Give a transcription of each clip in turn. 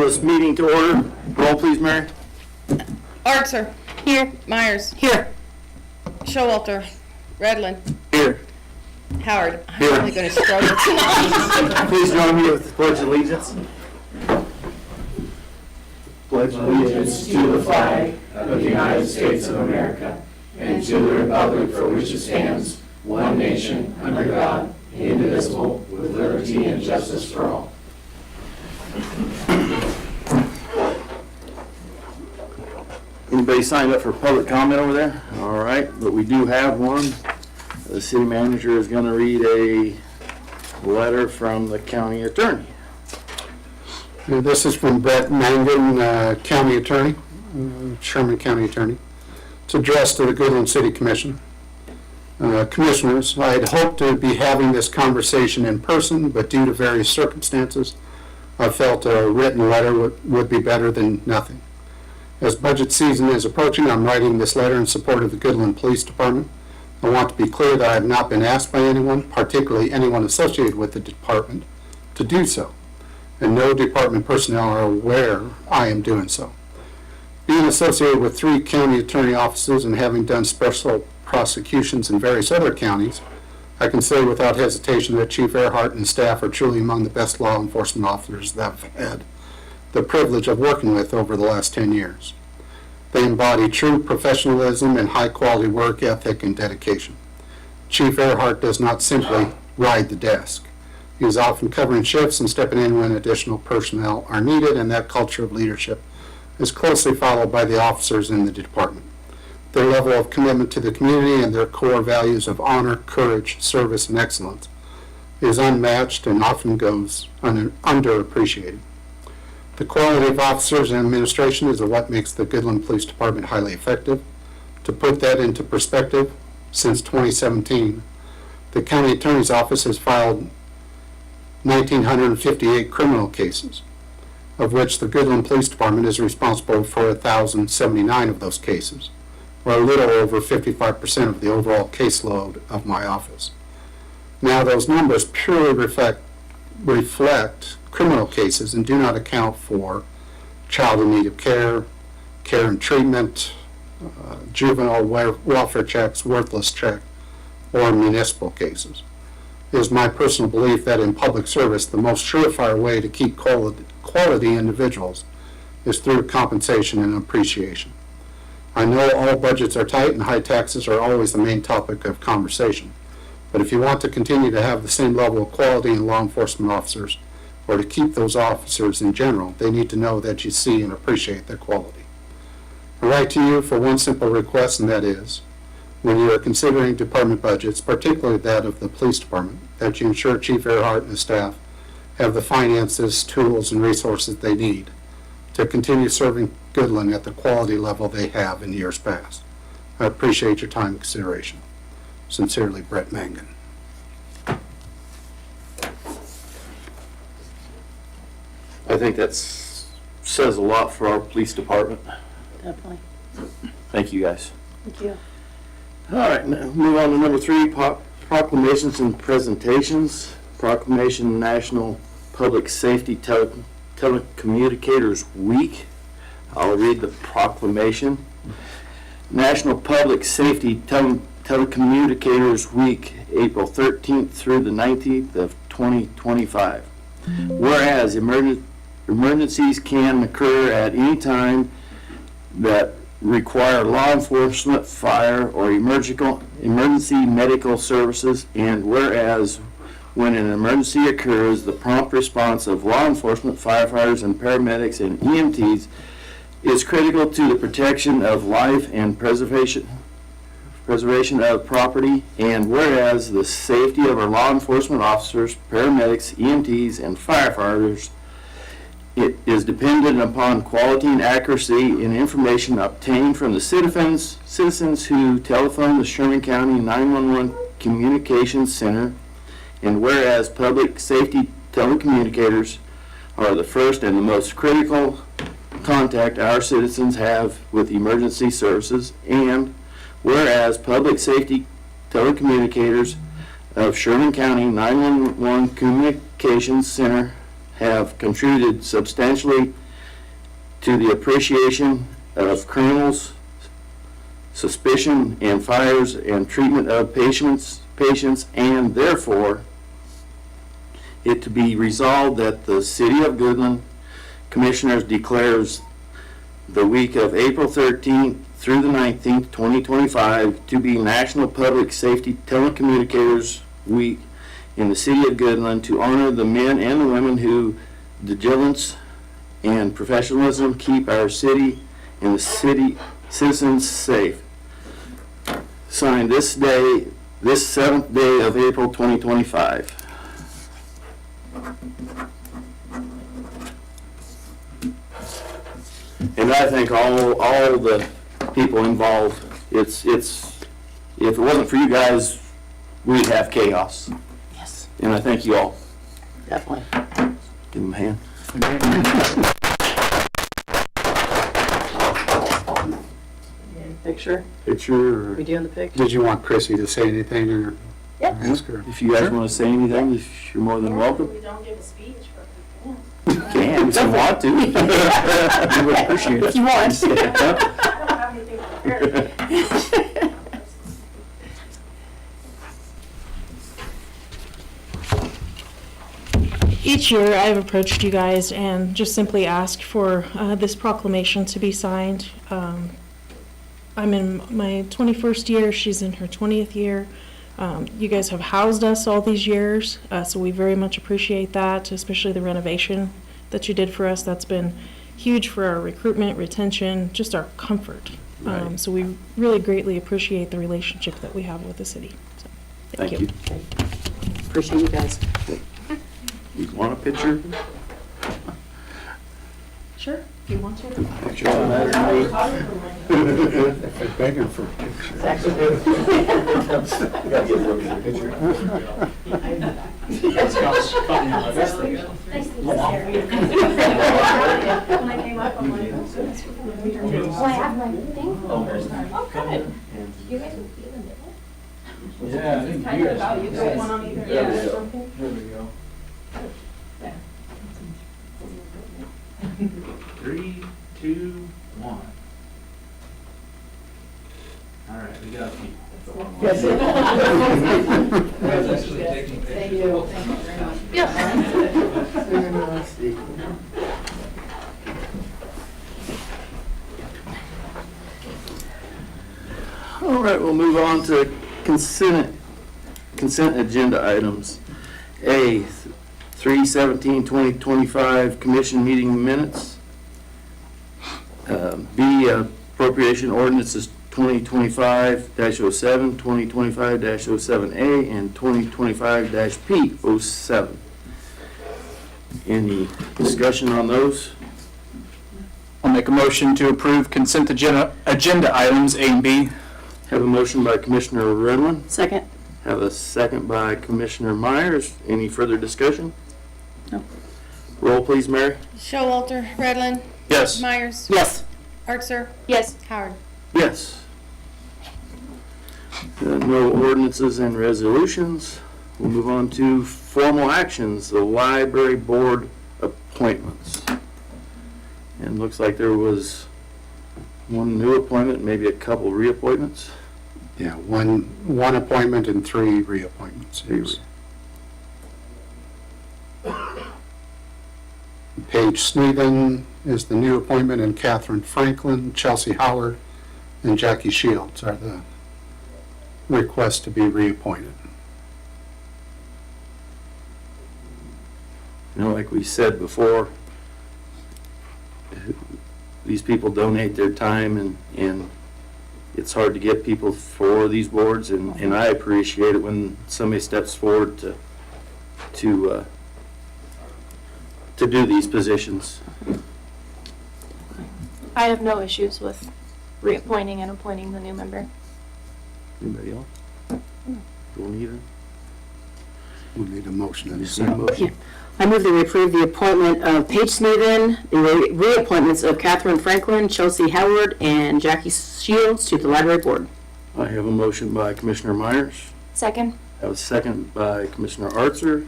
this meeting to order. Roll, please, Mary. Artser. Here. Myers. Here. Showalter. Redlin. Here. Howard. Here. I'm really going to struggle tonight. Please join me with the Pledge of Allegiance. Pledge Allegiance to the flag of the United States of America and to the republic for which it stands, one nation, under God, indivisible, with liberty and justice for all. Anybody signed up for public comment over there? All right, but we do have one. The city manager is going to read a letter from the county attorney. This is from Brett Mangan, County Attorney, Sherman County Attorney. It's addressed to the Goodland City Commission. Commissioners, I had hoped to be having this conversation in person, but due to various circumstances, I felt a written letter would be better than nothing. As budget season is approaching, I'm writing this letter in support of the Goodland Police Department. I want to be clear that I have not been asked by anyone, particularly anyone associated with the department, to do so, and no department personnel are aware I am doing so. Being associated with 3 county attorney offices and having done special prosecutions in various other counties, I can say without hesitation that Chief Earhart and staff are truly among the best law enforcement officers that I've had the privilege of working with over the last 10 years. They embody true professionalism and high-quality work ethic and dedication. Chief Earhart does not simply ride the desk. He is often covering shifts and stepping in when additional personnel are needed, and that culture of leadership is closely followed by the officers in the department. Their level of commitment to the community and their core values of honor, courage, service, and excellence is unmatched and often goes underappreciated. The quality of officers and administration is what makes the Goodland Police Department highly effective. To put that into perspective, since 2017, the County Attorney's Office has filed 1,958 criminal cases, of which the Goodland Police Department is responsible for 1,079 of those cases, or a little over 55% of the overall caseload of my office. Now, those numbers purely reflect criminal cases and do not account for child in need of care, care and treatment, juvenile welfare checks, worthless check, or municipal cases. It is my personal belief that in public service, the most surefire way to keep quality individuals is through compensation and appreciation. I know all budgets are tight and high taxes are always the main topic of conversation, but if you want to continue to have the same level of quality in law enforcement officers, or to keep those officers in general, they need to know that you see and appreciate their quality. I write to you for one simple request, and that is, when you are considering department budgets, particularly that of the police department, that you ensure Chief Earhart and his staff have the finances, tools, and resources they need to continue serving Goodland at the quality level they have in years past. I appreciate your time and consideration. Sincerely, Brett Mangan. I think that says a lot for our police department. Definitely. Thank you, guys. Thank you. All right, now move on to number 3, proclamations and presentations. Proclamation National Public Safety Telecommunicators Week. I'll read the proclamation. National Public Safety Telecommunicators Week, April 13th through the 19th of 2025. Whereas emergencies can occur at any time that require law enforcement, fire, or emergency medical services, and whereas when an emergency occurs, the prompt response of law enforcement, firefighters, and paramedics and EMTs is critical to the protection of life and preservation of property, and whereas the safety of our law enforcement officers, paramedics, EMTs, and firefighters it is dependent upon quality and accuracy in information obtained from the citizens who telephone the Sherman County 911 Communications Center, and whereas public safety telecommunicators are the first and the most critical contact our citizens have with emergency services, and whereas public safety telecommunicators of Sherman County 911 Communications Center have contributed substantially to the appreciation of criminals, suspicion and fires and treatment of patients, and therefore it to be resolved that the City of Goodland Commissioners declares the week of April 13th through the 19th, 2025 to be National Public Safety Telecommunicators Week in the City of Goodland to honor the men and the women who diligence and professionalism keep our city and the city citizens safe. Signed this day, this 7th day of April 2025. And I thank all the people involved. If it wasn't for you guys, we'd have chaos. Yes, And I thank you all. definitely. Give them a hand. Picture? Picture. We doing the picture? Did you want Chrissy to say anything or Yep. ask her? If you guys want to say anything, you're more than welcome. We don't give a speech, but You can, if you want to. We would appreciate it. If you want. I don't have anything prepared. Each year, I've approached you guys and just simply asked for this proclamation to be signed. I'm in my 21st year, she's in her 20th year. You guys have housed us all these years, so we very much appreciate that, especially the renovation that you did for us. That's been huge for our recruitment, retention, just our comfort. Right. So we really greatly appreciate the relationship that we have with the city. So, Thank you. Appreciate you guys. You want a picture? Sure, if you want to. Picture doesn't matter to me. They're begging for a picture. When I came up, I'm like, oh, goodness. Well, I have my thing. Oh, good. You guys were feeling it. Yeah, I think Kind of about you, put one on either. There we Yeah. go. There we go. 3, 2, 1. All right, we got you. Yes. That's actually taking pictures. Thank you. Thank you very much. All right, we'll move on to consent agenda items. A, 3/17/2025 commission meeting minutes. B, appropriation ordinances 2025-07, 2025-07A, and 2025-P07. Any discussion on those? I'll make a motion to approve consent agenda items A and B. Have a motion by Commissioner Redlin. Second? Have a second by Commissioner Myers. Any further discussion? No. Roll, please, Mary. Showalter, Redlin, Yes. Myers, Yes. Artser, Yes. Howard. Yes. No ordinances and resolutions. We'll move on to formal actions, the library board appointments. And looks like there was one new appointment, maybe a couple reappointments. Yeah, one appointment and 3 reappointments. Yes. Paige Sneeden is the new appointment, and Catherine Franklin, Chelsea Howard, and Jackie Shields are the requests to be reappointed. You know, like we said before, these people donate their time and it's hard to get people for these boards, and I appreciate it when somebody steps forward to do these positions. I have no issues with reappointing and appointing the new member. Anybody else? Don't either? We need a motion and a Just need a second. motion. I move that we approve the appointment of Paige Sneeden, the reappointments of Catherine Franklin, Chelsea Howard, and Jackie Shields to the library board. I have a motion by Commissioner Myers. Second? I have a second by Commissioner Artser.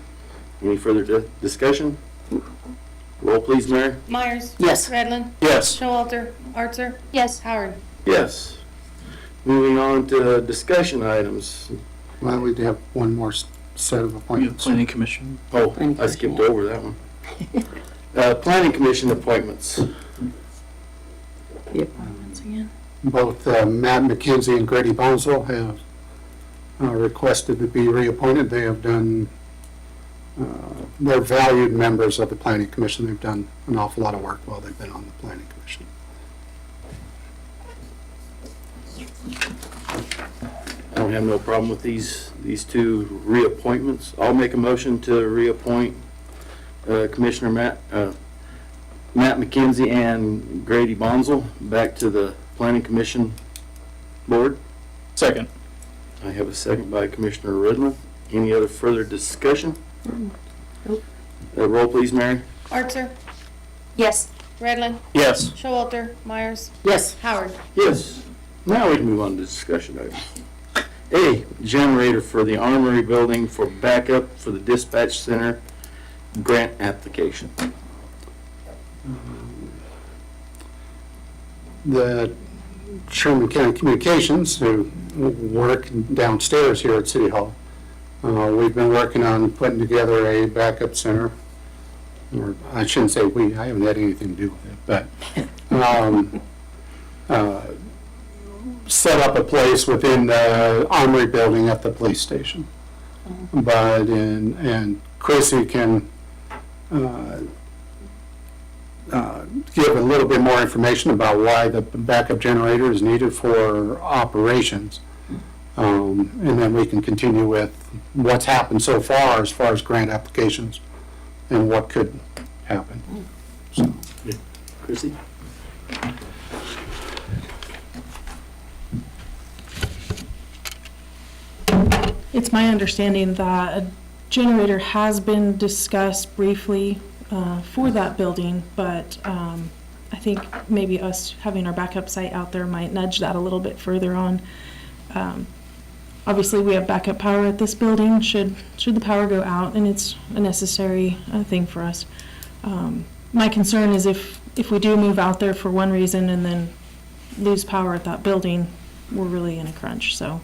Any further discussion? Roll, please, Mary. Myers. Yes. Redlin. Yes. Showalter. Archer. Yes. Howard. Yes. Moving on to discussion items. Well, we do have one more set of We have appointments. planning commission. Oh, Planning I skipped commission, over that one. Planning Commission appointments. The appointments again. Both Matt McKenzie and Grady Bonsall have requested to be reappointed. They have done, they're valued members of the Planning Commission. They've done an awful lot of work while they've been on the Planning Commission. I don't have no problem with these two reappointments. I'll make a motion to reappoint Commissioner Matt McKenzie and Grady Bonsall back to the Planning Commission Board. Second. I have a second by Commissioner Redlin. Any other further discussion? Nope. Roll, please, Mary. Archer. Yes. Redlin. Yes. Showalter. Myers. Yes. Howard. Yes. Now we can move on to discussion items. A, generator for the Armory Building for backup for the dispatch center grant application. The Sherman County Communications, who work downstairs here at City Hall, we've been working on putting together a backup center. Or I shouldn't say we, I haven't had anything to do with it, but set up a place within the Armory Building at the police station. But, and Chrissy can give a little bit more information about why the backup generator is needed for operations. And then we can continue with what's happened so far as grant applications and what could happen. So, Chrissy? It's my understanding that a generator has been discussed briefly for that building, but I think maybe us having our backup site out there might nudge that a little bit further on. Obviously, we have backup power at this building should the power go out, and it's a necessary thing for us. My concern is if we do move out there for one reason and then lose power at that building, we're really in a crunch. So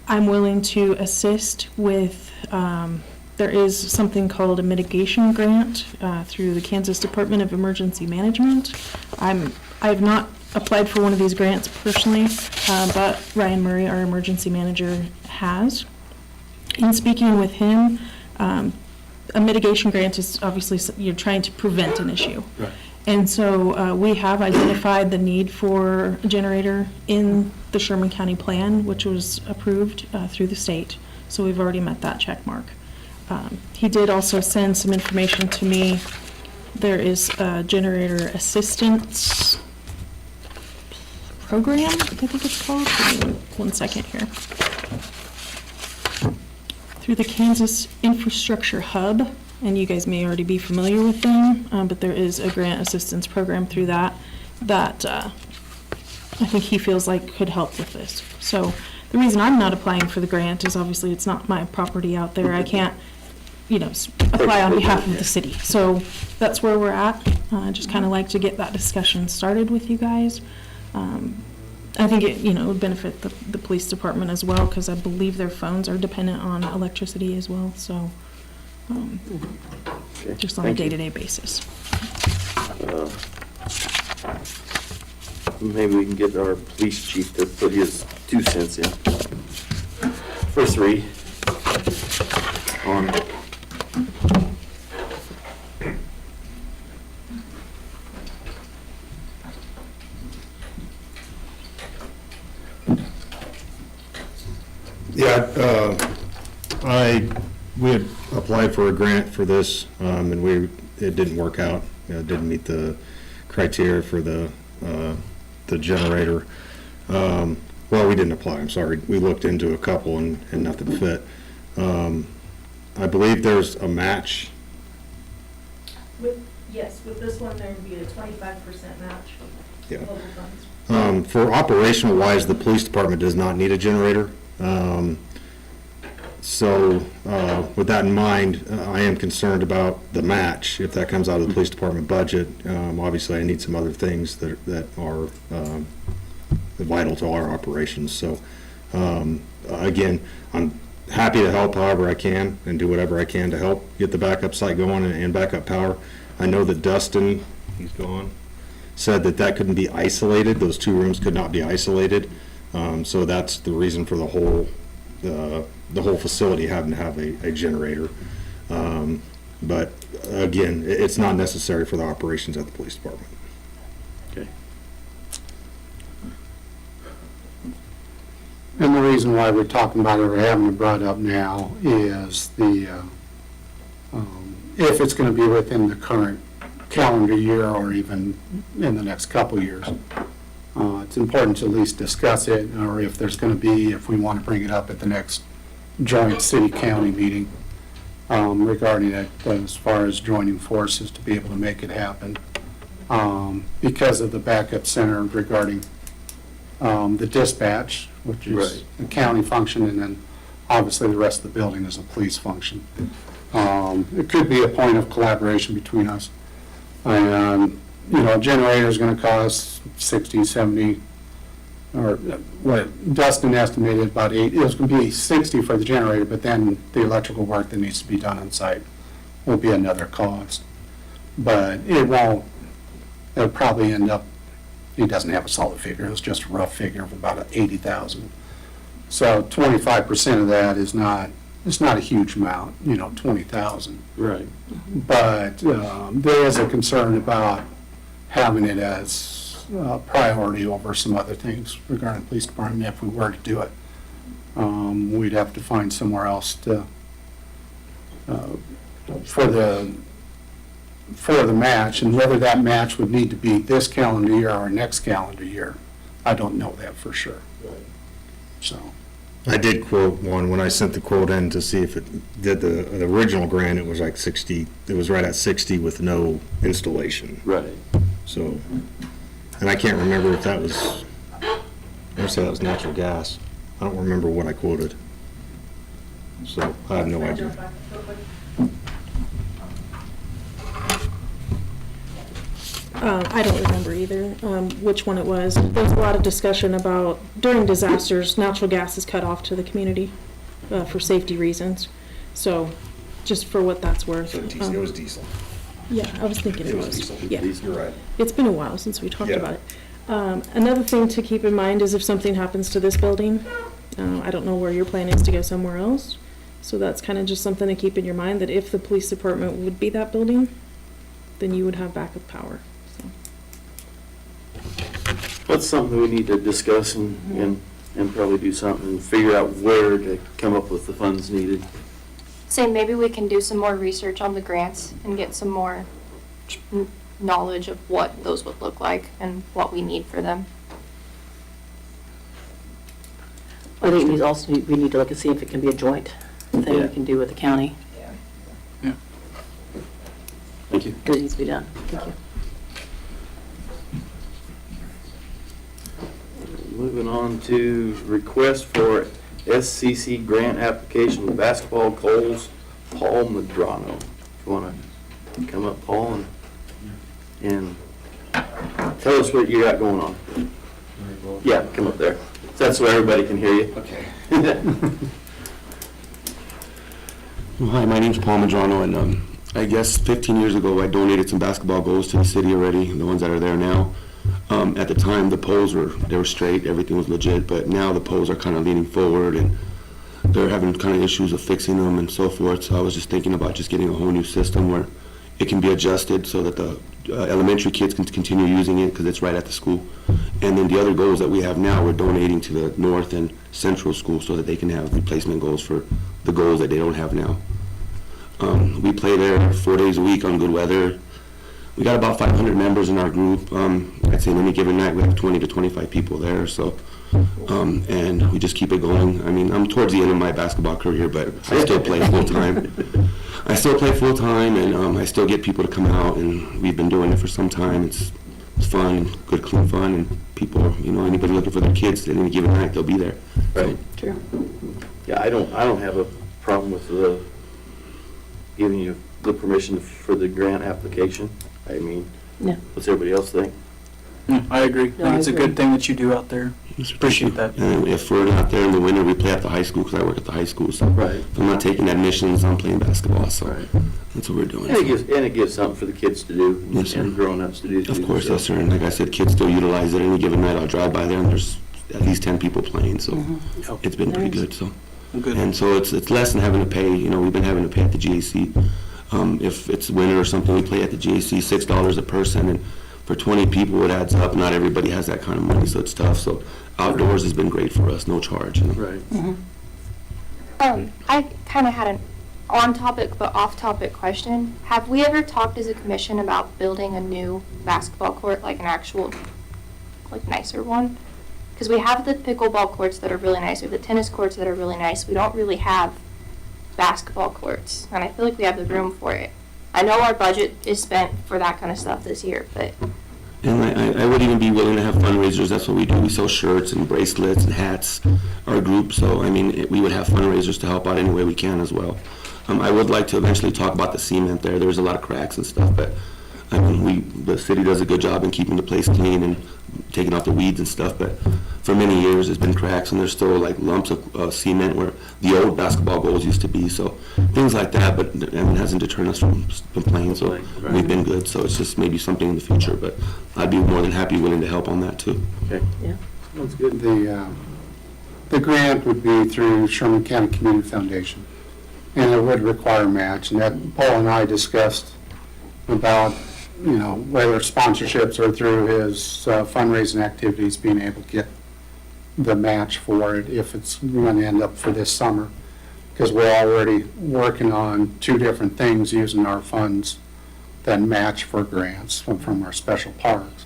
I'm willing to assist with, there is something called a mitigation grant through the Kansas Department of Emergency Management. I have not applied for one of these grants personally, but Ryan Murray, our emergency manager, has. In speaking with him, a mitigation grant is obviously you're trying to prevent an issue. Right. And so we have identified the need for a generator in the Sherman County plan, which was approved through the state. So we've already met that check mark. He did also send some information to me. There is a generator assistance program, I think it's called. Give me 1 second here. Through the Kansas Infrastructure Hub, and you guys may already be familiar with them, but there is a grant assistance program through that I think he feels like could help with this. So the reason I'm not applying for the grant is obviously it's not my property out there. I can't, apply on behalf of the city. So that's where we're at. I just kind of like to get that discussion started with you guys. I think it, would benefit the police department as well, because I believe their phones are dependent on electricity as well, so, Okay, just on a thank you. day-to-day basis. Maybe we can get our police chief to put his 2 cents in. For 3. On. Yeah, we had applied for a grant for this, and it didn't work out. It didn't meet the criteria for the generator. Well, we didn't apply, I'm sorry. We looked into a couple and nothing fit. I believe there's a match. Yes, with this one, there would be a 25% match. Yeah. Local funds. For operational wise, the police department does not need a generator. So, with that in mind, I am concerned about the match, if that comes out of the police department budget. Obviously, I need some other things that are vital to our operations. So, again, I'm happy to help however I can and do whatever I can to help get the backup site going and backup power. I know that Dustin, he's gone, said that couldn't be isolated. Those two rooms could not be isolated. So that's the reason for the whole facility having to have a generator. But again, it's not necessary for the operations at the police department. Okay. And the reason why we're talking about it or having it brought up now is if it's going to be within the current calendar year or even in the next couple of years, it's important to at least discuss it, or if there's going to be, if we want to bring it up at the next joint city-county meeting regarding it as far as joining forces to be able to make it happen because of the backup center regarding the dispatch, which is Right. a county function, and then obviously the rest of the building is a police function. It could be a point of collaboration between us. And, a generator is going to cost 60, 70, or what Dustin estimated about 8. It was going to be 60 for the generator, but then the electrical work that needs to be done on site will be another cost. But it'll probably end up, he doesn't have a solid figure, it's just a rough figure of about 80,000. So 25% of that is not, it's not a huge amount, 20,000. Right. But there is a concern about having it as a priority over some other things regarding the police department if we were to do it. We'd have to find somewhere else to, for the match, and whether that match would need to be this calendar year or next calendar year, I don't know that for sure. So. I did quote one, when I sent the quote in to see if it did the original grant, it was like 60, it was right at 60 with no installation. Right. So, and I can't remember if that was, I want to say that was natural gas. I don't remember what I quoted. So, I have no idea. I don't remember either which one it was. There's a lot of discussion about during disasters, natural gas is cut off to the community for safety reasons. So, just for what that's worth. It was diesel. Yeah, I was thinking it was. Yeah. You're right. It's been a while since we talked Yeah. about it. Another thing to keep in mind is if something happens to this building, I don't know where your plan is to go somewhere else. So that's kind of just something to keep in your mind, that if the police department would be that building, then you would have backup power. So. That's something we need to discuss and probably do something and figure out where to come up with the funds needed. Say maybe we can do some more research on the grants and get some more knowledge of what those would look like and what we need for them. I think we need to look and see if it can be a joint thing Yeah. we can do with the county, Thank you. because it needs to be done. Thank you. Moving on to request for SCC grant application, basketball goals, Paul Madrano. If you want to come up, Paul, and tell us what you got going on. Yeah, come up there. That's so everybody can hear you. Okay. Hi, my name's Paul Madrano, and I guess 15 years ago I donated some basketball goals to the city already, the ones that are there now. At the time, the poles were straight, everything was legit, but now the poles are kind of leaning forward, and they're having kind of issues of fixing them and so forth. So I was just thinking about just getting a whole new system where it can be adjusted so that the elementary kids can continue using it because it's right at the school. And then the other goals that we have now, we're donating to the north and central school so that they can have replacement goals for the goals that they don't have now. We play there 4 days a week on good weather. We got about 500 members in our group. I'd say on any given night we have 20 to 25 people there. So, and we just keep it going. I mean, I'm towards the end of my basketball career, but I still play full time. I still play full time, and I still get people to come out, and we've been doing it for some time. It's fun, good, clean fun, and people, anybody looking for their kids at any given night, they'll be there. Right. True. Yeah, I don't have a problem with the, giving you the permission for the grant application? I mean, No. what's everybody else think? I agree. I No, think it's a I agree. good thing that you do out there. Appreciate that. And if we're not there in the winter, we play at the high school, because I work at the high school, so. Right. If I'm not taking admissions, I'm playing basketball, so Right. that's what we're doing. And it gives something for the kids to do, Yes, sir. and grown-ups to do. too, Of course, so. yes, sir, and like I said, kids still utilize it. Any given night, I'll drive by there, and there's at least 10 people playing, so it's been pretty good, so. Good. And so it's less than having to pay, we've been having to pay at the GAC. If it's winter or something, we play at the GAC, $6 a person, and for 20 people, it adds up. Not everybody has that kind of money, so it's tough. So outdoors has been great for us, no charge. Right. I kind of had an on-topic but off-topic question. Have we ever talked as a commission about building a new basketball court, like an actual, like nicer one? Because we have the pickleball courts that are really nice, we have the tennis courts that are really nice. We don't really have basketball courts, and I feel like we have the room for it. I know our budget is spent for that kind of stuff this year, but And I would even be willing to have fundraisers. That's what we do. We sell shirts and bracelets and hats, our group. So, we would have fundraisers to help out any way we can as well. I would like to eventually talk about the cement there. There's a lot of cracks and stuff, but the city does a good job in keeping the place clean and taking out the weeds and stuff, but for many years, there's been cracks, and there's still like lumps of cement where the old basketball goals used to be, so things like that, but it hasn't deterred us from playing, so Right. we've been good, so it's just maybe something in the future, but I'd be more than happy, willing to help on that too. Okay. Yeah. That's good. The grant would be through Sherman County Community Foundation, and it would require a match, and that Paul and I discussed about, whether sponsorships or through his fundraising activities, being able to get the match for it if it's going to end up for this summer. Because we're already working on 2 different things using our funds that match for grants from our special parks.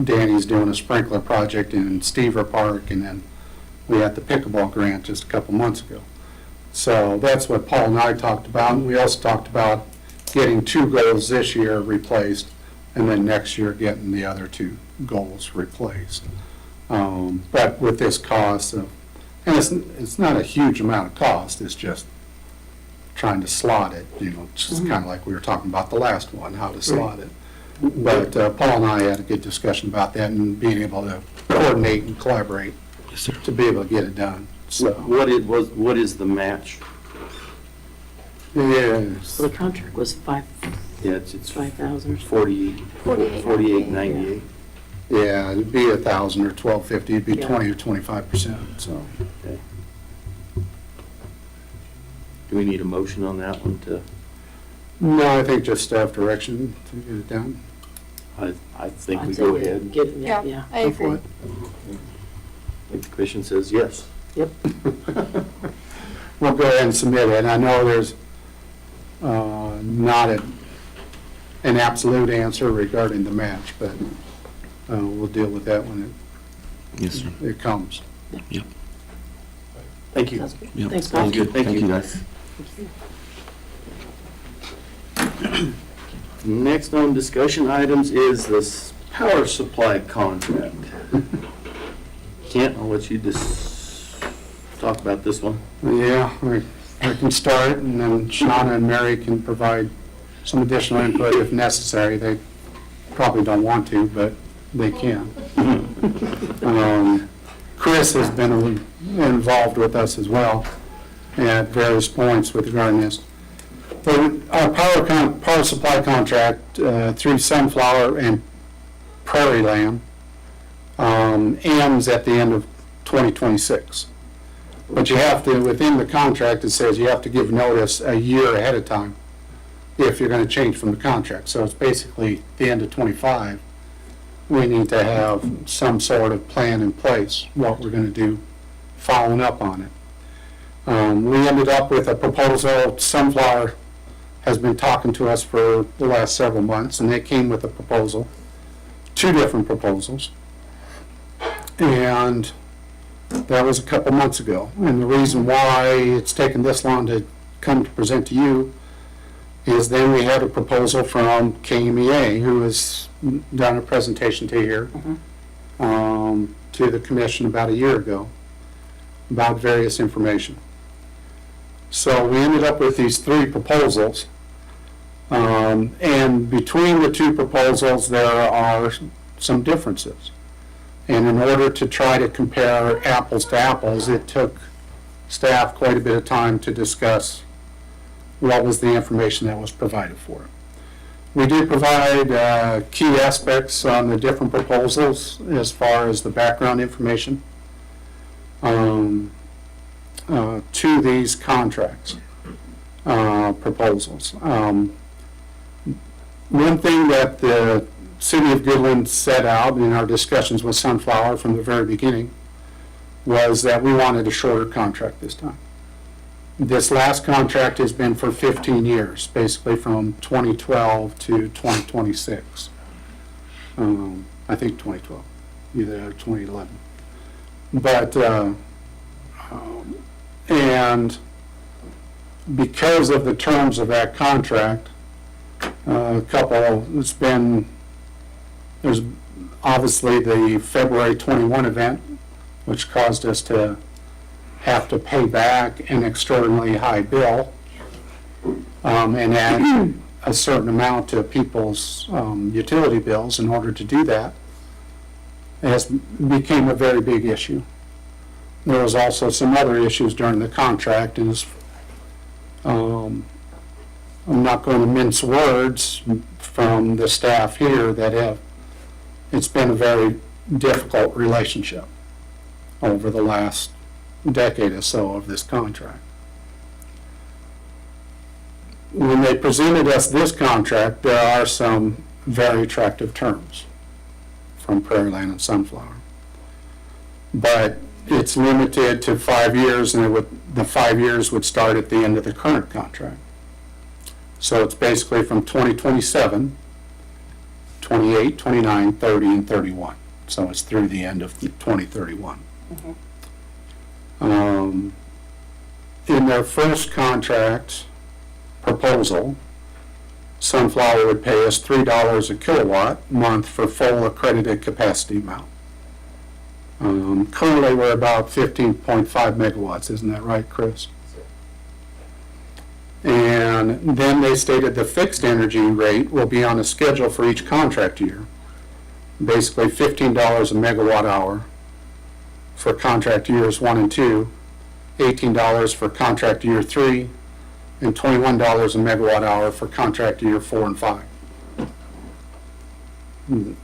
Danny's doing a sprinkler project in Stever Park, and then we had the pickleball grant just a couple months ago. So that's what Paul and I talked about. And we also talked about getting 2 goals this year replaced, and then next year getting the other 2 goals replaced. But with this cost, and it's not a huge amount of cost, it's just trying to slot it, just kind of like we were talking about the last one, how to slot it. But Paul and I had a good discussion about that and being able to coordinate and collaborate Yes, sir. to be able to get it done. So, What is the match? yes. So the contract was Yeah, it's 5,000. 48.98. Yeah, it'd be 1,000 or 1,250, it'd be Yeah. 20 or 25%, so. Okay. Do we need a motion on that one to, No, I think just staff direction to get it done. I think we I'd go say ahead. and Give, yeah. I Go for agree. it. if the commission says yes. Yep. We'll go ahead and submit it. I know there's not an absolute answer regarding the match, but we'll deal with that when Yes, sir. it comes. Thank you. Sounds good. Yep. Thanks, Paul. Sounds good. Thank Thank you. you, guys. Next on discussion items is this power supply contract. Kent, I'll let you just talk about this one. Yeah, I can start, and then Shauna and Mary can provide some additional input if necessary. They probably don't want to, but they can. Chris has been involved with us as well at various points with regarding this. But our power supply contract through Sunflower and Prairie Land ends at the end of 2026. But you have to, within the contract, it says you have to give notice a year ahead of time if you're going to change from the contract. So it's basically the end of '25. We need to have some sort of plan in place, what we're going to do following up on it. We ended up with a proposal. Sunflower has been talking to us for the last several months, and they came with a proposal, 2 different proposals. And that was a couple months ago. And the reason why it's taken this long to come to present to you is then we had a proposal from KMEA, who has done a presentation to here, to the commission about a year ago about various information. So we ended up with these three proposals. And between the two proposals, there are some differences. And in order to try to compare apples to apples, it took staff quite a bit of time to discuss what was the information that was provided for it. We did provide key aspects on the different proposals as far as the background information to these contracts proposals. One thing that the City of Goodland set out in our discussions with Sunflower from the very beginning was that we wanted a shorter contract this time. This last contract has been for 15 years, basically from 2012 to 2026. I think 2012, either 2011. But, and because of the terms of that contract, there's obviously the February 21 event, which caused us to have to pay back an extraordinarily high bill and add a certain amount to people's utility bills in order to do that. It became a very big issue. There was also some other issues during the contract, and I'm not going to mince words from the staff here that it's been a very difficult relationship over the last decade or so of this contract. When they presented us this contract, there are some very attractive terms from Prairie Land and Sunflower. But it's limited to 5 years, and the 5 years would start at the end of the current contract. So it's basically from 2027, 28, 29, 30, and 31. So it's through the end of 2031. In their first contract proposal, Sunflower would pay us $3 a kilowatt month for full accredited capacity amount. Currently, we're about 15.5 megawatts, isn't that right, Chris? And then they stated the fixed energy rate will be on a schedule for each contract year. Basically $15 a megawatt hour for contract years 1 and 2, $18 for contract year 3, and $21 a megawatt hour for contract year 4 and 5.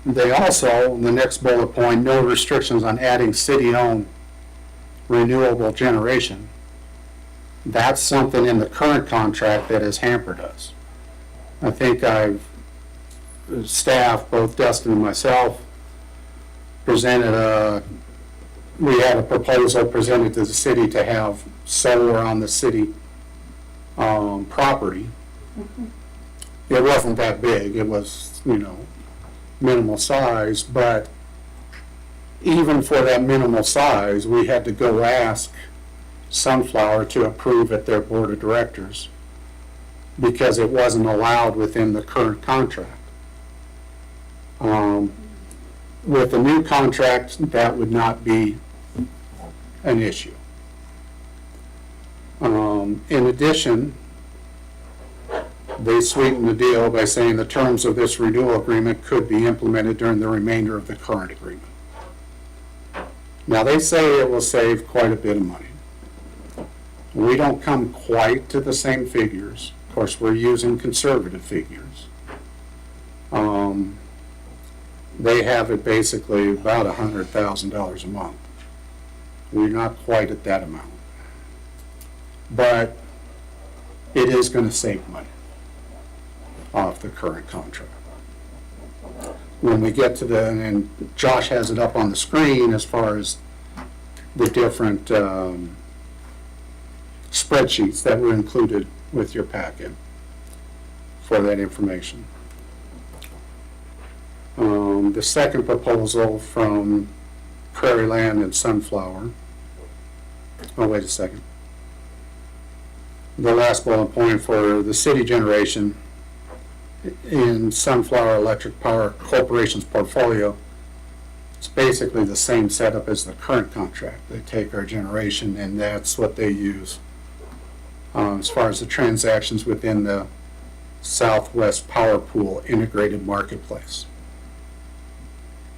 They also, the next bullet point, no restrictions on adding city-owned renewable generation. That's something in the current contract that has hampered us. I think staff, both Dustin and myself, we had a proposal presented to the city to have solar on the city property. It wasn't that big. It was, minimal size, but even for that minimal size, we had to go ask Sunflower to approve at their board of directors because it wasn't allowed within the current contract. With the new contract, that would not be an issue. In addition, they sweetened the deal by saying the terms of this renewal agreement could be implemented during the remainder of the current agreement. Now, they say it will save quite a bit of money. We don't come quite to the same figures. Of course, we're using conservative figures. They have it basically about $100,000 a month. We're not quite at that amount. But it is going to save money off the current contract. When we get to and Josh has it up on the screen as far as the different spreadsheets that were included with your packet for that information. The second proposal from Prairie Land and Sunflower. Oh, wait a second. The last bullet point for the city generation in Sunflower Electric Power Corporation's portfolio, it's basically the same setup as the current contract. They take our generation and that's what they use as far as the transactions within the Southwest Power Pool Integrated Marketplace.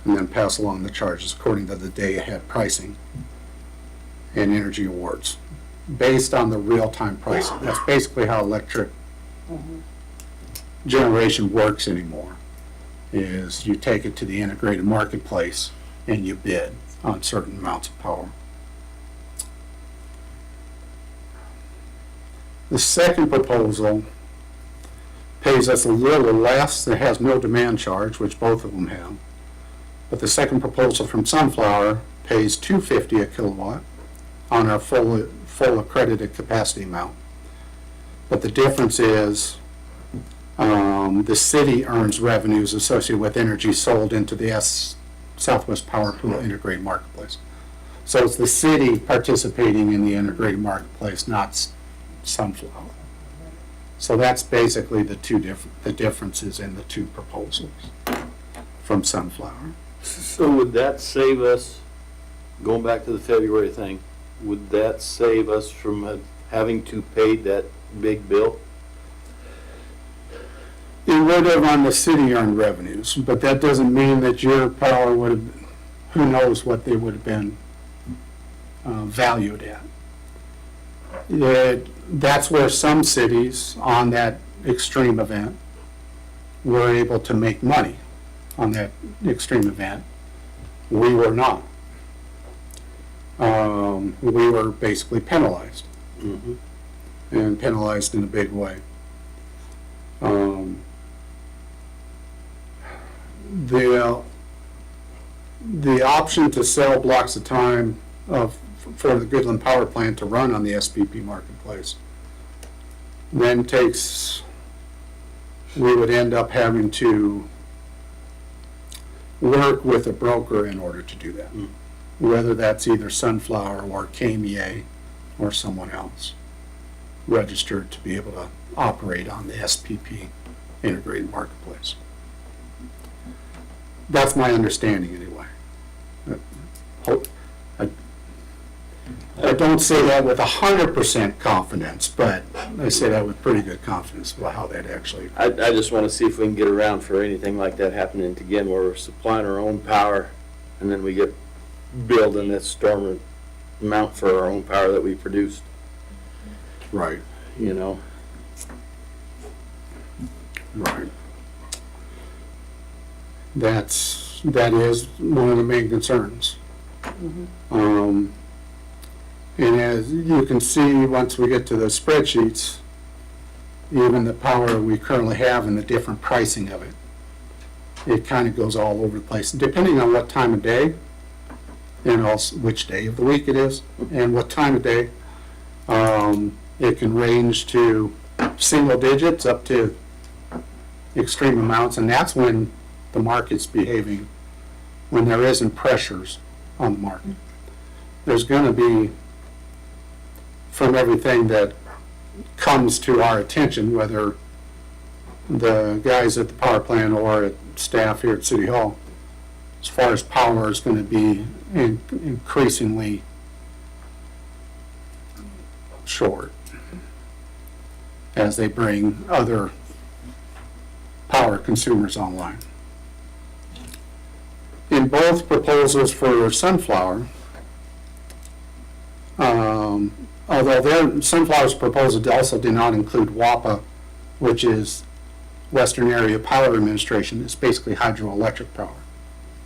And then pass along the charges according to the day-ahead pricing and energy awards, based on the real-time pricing. That's basically how electric generation works anymore, is you take it to the integrated marketplace and you bid on certain amounts of power. The second proposal pays us a little less. It has no demand charge, which both of them have. But the second proposal from Sunflower pays $2.50 a kilowatt on our full accredited capacity amount. But the difference is the city earns revenues associated with energy sold into the Southwest Power Pool Integrated Marketplace. So it's the city participating in the integrated marketplace, not Sunflower. So that's basically the differences in the two proposals from Sunflower. So would that save us, going back to the February thing, would that save us from having to pay that big bill? It would have on the city-earned revenues, but that doesn't mean that your power would have, who knows what they would have been valued at. That's where some cities on that extreme event were able to make money on that extreme event. We were not. We were basically penalized, and penalized in a big way. The option to sell blocks of time for the Goodland Power Plant to run on the SPP marketplace then we would end up having to work with a broker in order to do that, whether that's either Sunflower or KMEA or someone else registered to be able to operate on the SPP integrated marketplace. That's my understanding anyway. I don't say that with 100% confidence, but I say that with pretty good confidence about how that actually. I just want to see if we can get around for anything like that happening again, where we're supplying our own power and then we get billed in this storm amount for our own power that we produced, Right, you know? right. That is one of the main concerns. And as you can see, once we get to the spreadsheets, even the power we currently have and the different pricing of it, it kind of goes all over the place, depending on what time of day, and also which day of the week it is, and what time of day. It can range to single digits up to extreme amounts, and that's when the market's behaving, when there isn't pressures on the market. There's going to be, from everything that comes to our attention, whether the guys at the power plant or at staff here at City Hall, as far as power is going to be increasingly short as they bring other power consumers online. In both proposals for Sunflower, although Sunflower's proposal also did not include WAPA, which is Western Area Power Administration. It's basically hydroelectric power,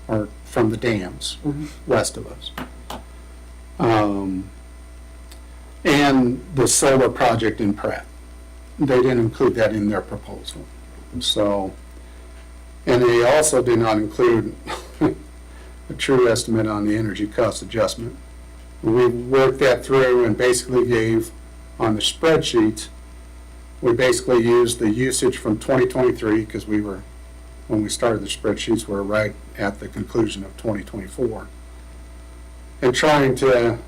or from the dams west of us. And the solar project in Pratt. They didn't include that in their proposal. So, and they also did not include a true estimate on the energy cost adjustment. We worked that through and basically gave, on the spreadsheets, we basically used the usage from 2023, because when we started the spreadsheets, we were right at the conclusion of 2024. And trying to,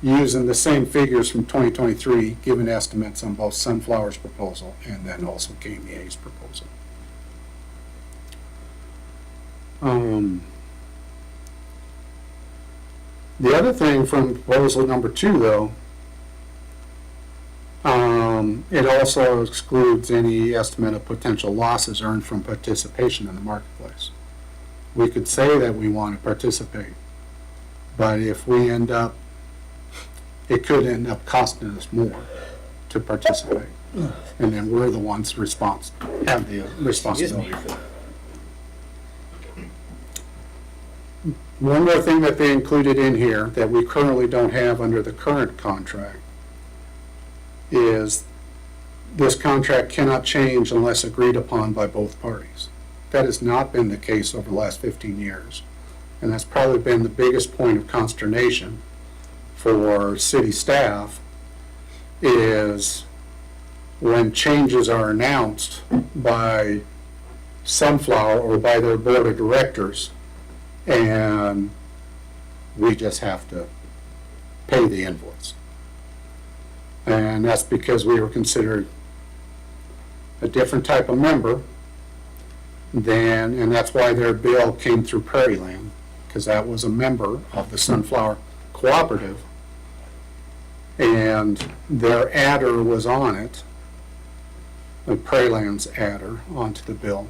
using the same figures from 2023, giving estimates on both Sunflower's proposal and then also KMEA's proposal. The other thing from proposal number 2, though, it also excludes any estimate of potential losses earned from participation in the marketplace. We could say that we want to participate, but if we end up, it could end up costing us more to participate. And then we're the ones have the responsibility for that. One more thing that they included in here that we currently don't have under the current contract is this contract cannot change unless agreed upon by both parties. That has not been the case over the last 15 years. And that's probably been the biggest point of consternation for city staff is when changes are announced by Sunflower or by their board of directors, and we just have to pay the invoice. And that's because we were considered a different type of member and that's why their bill came through Prairie Land, because that was a member of the Sunflower Cooperative, and their adder was on it, the Prairie Land's adder onto the bill.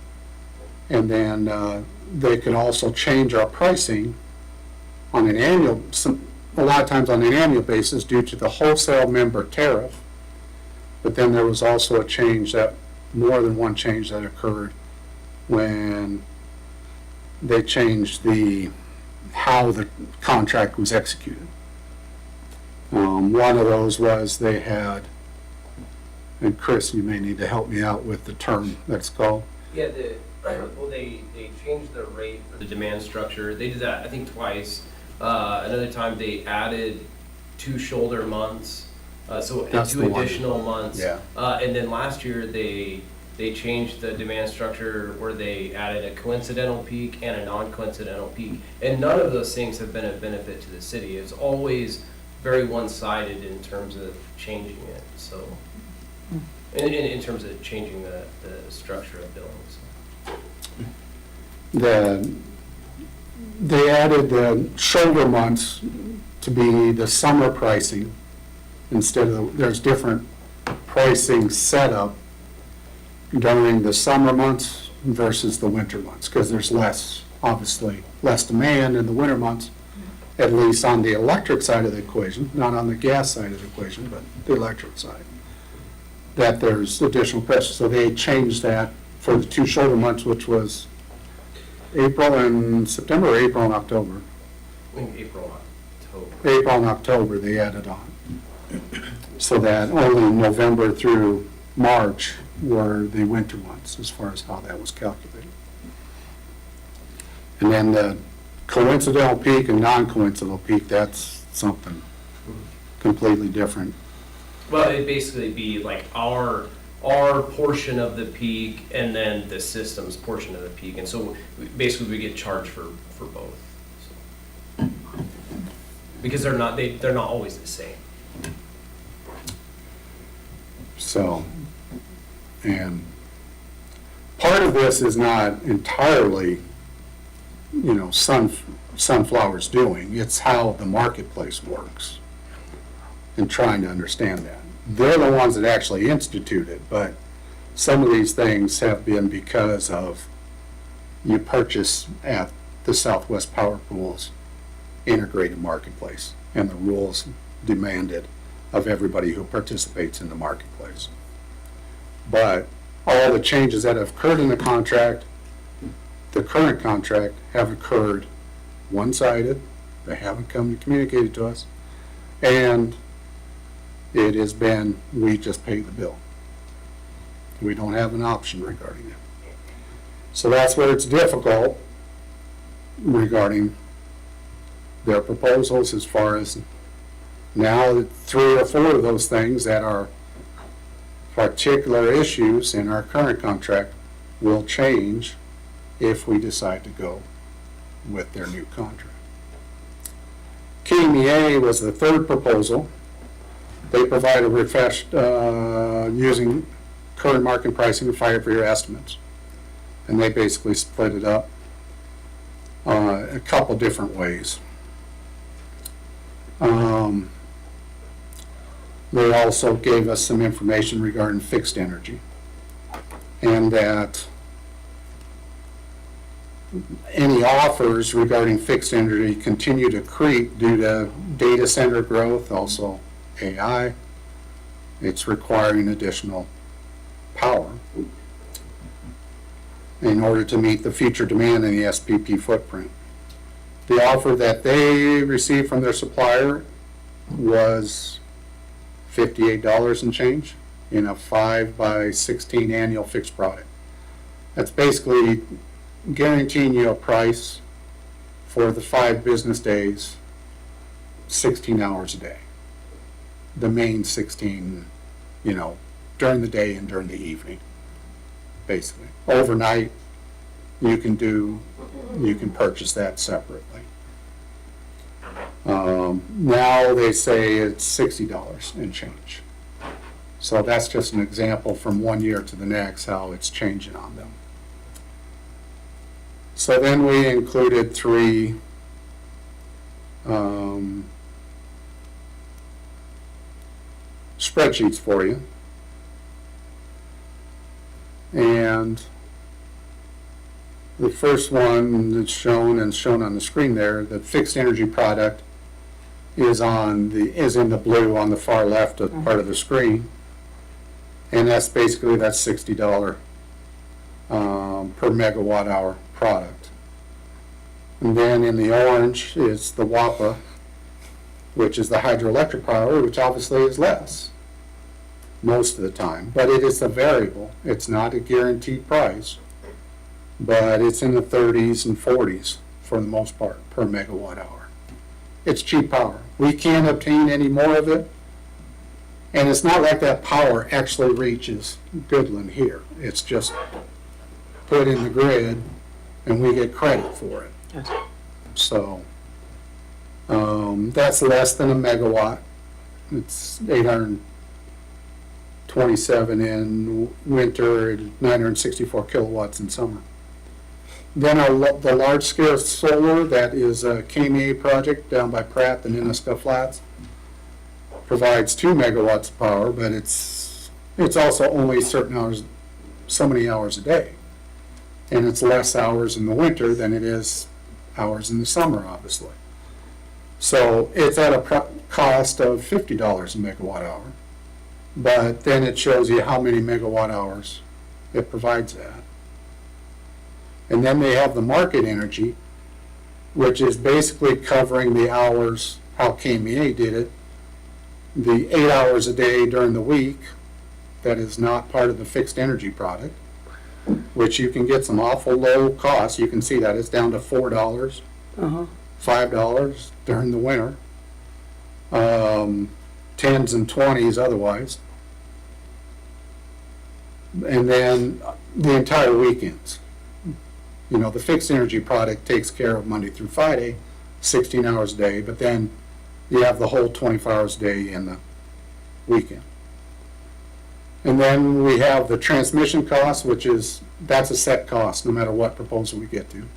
And then they could also change our pricing on an annual, a lot of times on an annual basis due to the wholesale member tariff. But then there was also a change more than one change that occurred when they changed how the contract was executed. One of those was they had, and Chris, you may need to help me out with the term that's called. Yeah, they changed the rate for the demand structure. They did that, I think, twice. Another time they added 2 shoulder months, so That's 2 the one. additional months. Yeah. And then last year they changed the demand structure where they added a coincidental peak and a non-coincidental peak. And none of those things have been a benefit to the city. It's always very one-sided in terms of changing it. So, in terms of changing the structure of billings. They added the shoulder months to be the summer pricing instead of, there's different pricing setup during the summer months versus the winter months, because there's obviously less demand in the winter months, at least on the electric side of the equation, not on the gas side of the equation, but the electric side, that there's additional pressure. So they changed that for the 2 shoulder months, which was April and September, or April and October? I think April, October. April and October they added on. So that only November through March were the winter months as far as how that was calculated. And then the coincidental peak and non-coincidental peak, that's something completely different. Well, it'd basically be like our portion of the peak and then the system's portion of the peak. And so basically we get charged for both. So. Because they're not always the same. So, and part of this is not entirely, Sunflower's doing. It's how the marketplace works and trying to understand that. They're the ones that actually institute it, but some of these things have been because of you purchase at the Southwest Power Pool's integrated marketplace and the rules demanded of everybody who participates in the marketplace. But all the changes that have occurred in the contract, the current contract, have occurred one-sided. They haven't come to communicate it to us. And it has been, we just pay the bill. We don't have an option regarding it. So that's where it's difficult regarding their proposals as far as now 3 or 4 of those things that are particular issues in our current contract will change if we decide to go with their new contract. KMEA was the 3rd proposal. They provide a refreshed using current market pricing to fire for your estimates. And they basically split it up a couple different ways. They also gave us some information regarding fixed energy, and that any offers regarding fixed energy continue to creep due to data center growth, also AI. It's requiring additional power in order to meet the future demand in the SPP footprint. The offer that they received from their supplier was $58 and change in a 5x16 annual fixed product. That's basically guaranteeing you a price for the 5 business days, 16 hours a day. The main 16, during the day and during the evening, basically. Overnight, you can purchase that separately. Now they say it's $60 and change. So that's just an example from one year to the next, how it's changing on them. So then we included 3 spreadsheets for you. And the first one that's shown on the screen there, the fixed energy product is in the blue on the far left of part of the screen. And that's basically that $60 per megawatt hour product. And then in the orange is the WAPA, which is the hydroelectric power, which obviously is less most of the time, but it is a variable. It's not a guaranteed price, but it's in the 30s and 40s for the most part per megawatt hour. It's cheap power. We can't obtain any more of it, and it's not like that power actually reaches Goodland here. It's just put in the grid, and we get credit for it. So that's less than a megawatt. It's 827 in winter, 964 kilowatts in summer. Then the large-scale solar, that is a KMA project down by Pratt and Innisca Flats, provides 2 megawatts of power, but it's also only certain hours, so many hours a day. And it's less hours in the winter than it is hours in the summer, obviously. So it's at a cost of $50 a megawatt hour. But then it shows you how many megawatt hours it provides at. And then they have the market energy, which is basically covering the hours, how KMEA did it, the 8 hours a day during the week that is not part of the fixed energy product, which you can get some awful low costs. You can see that it's down to $4, $5 during the winter, 10s and 20s otherwise. And then the entire weekends. The fixed energy product takes care of Monday through Friday, 16 hours a day, but then you have the whole 24 hours a day in the weekend. And then we have the transmission cost, that's a set cost no matter what proposal we get to,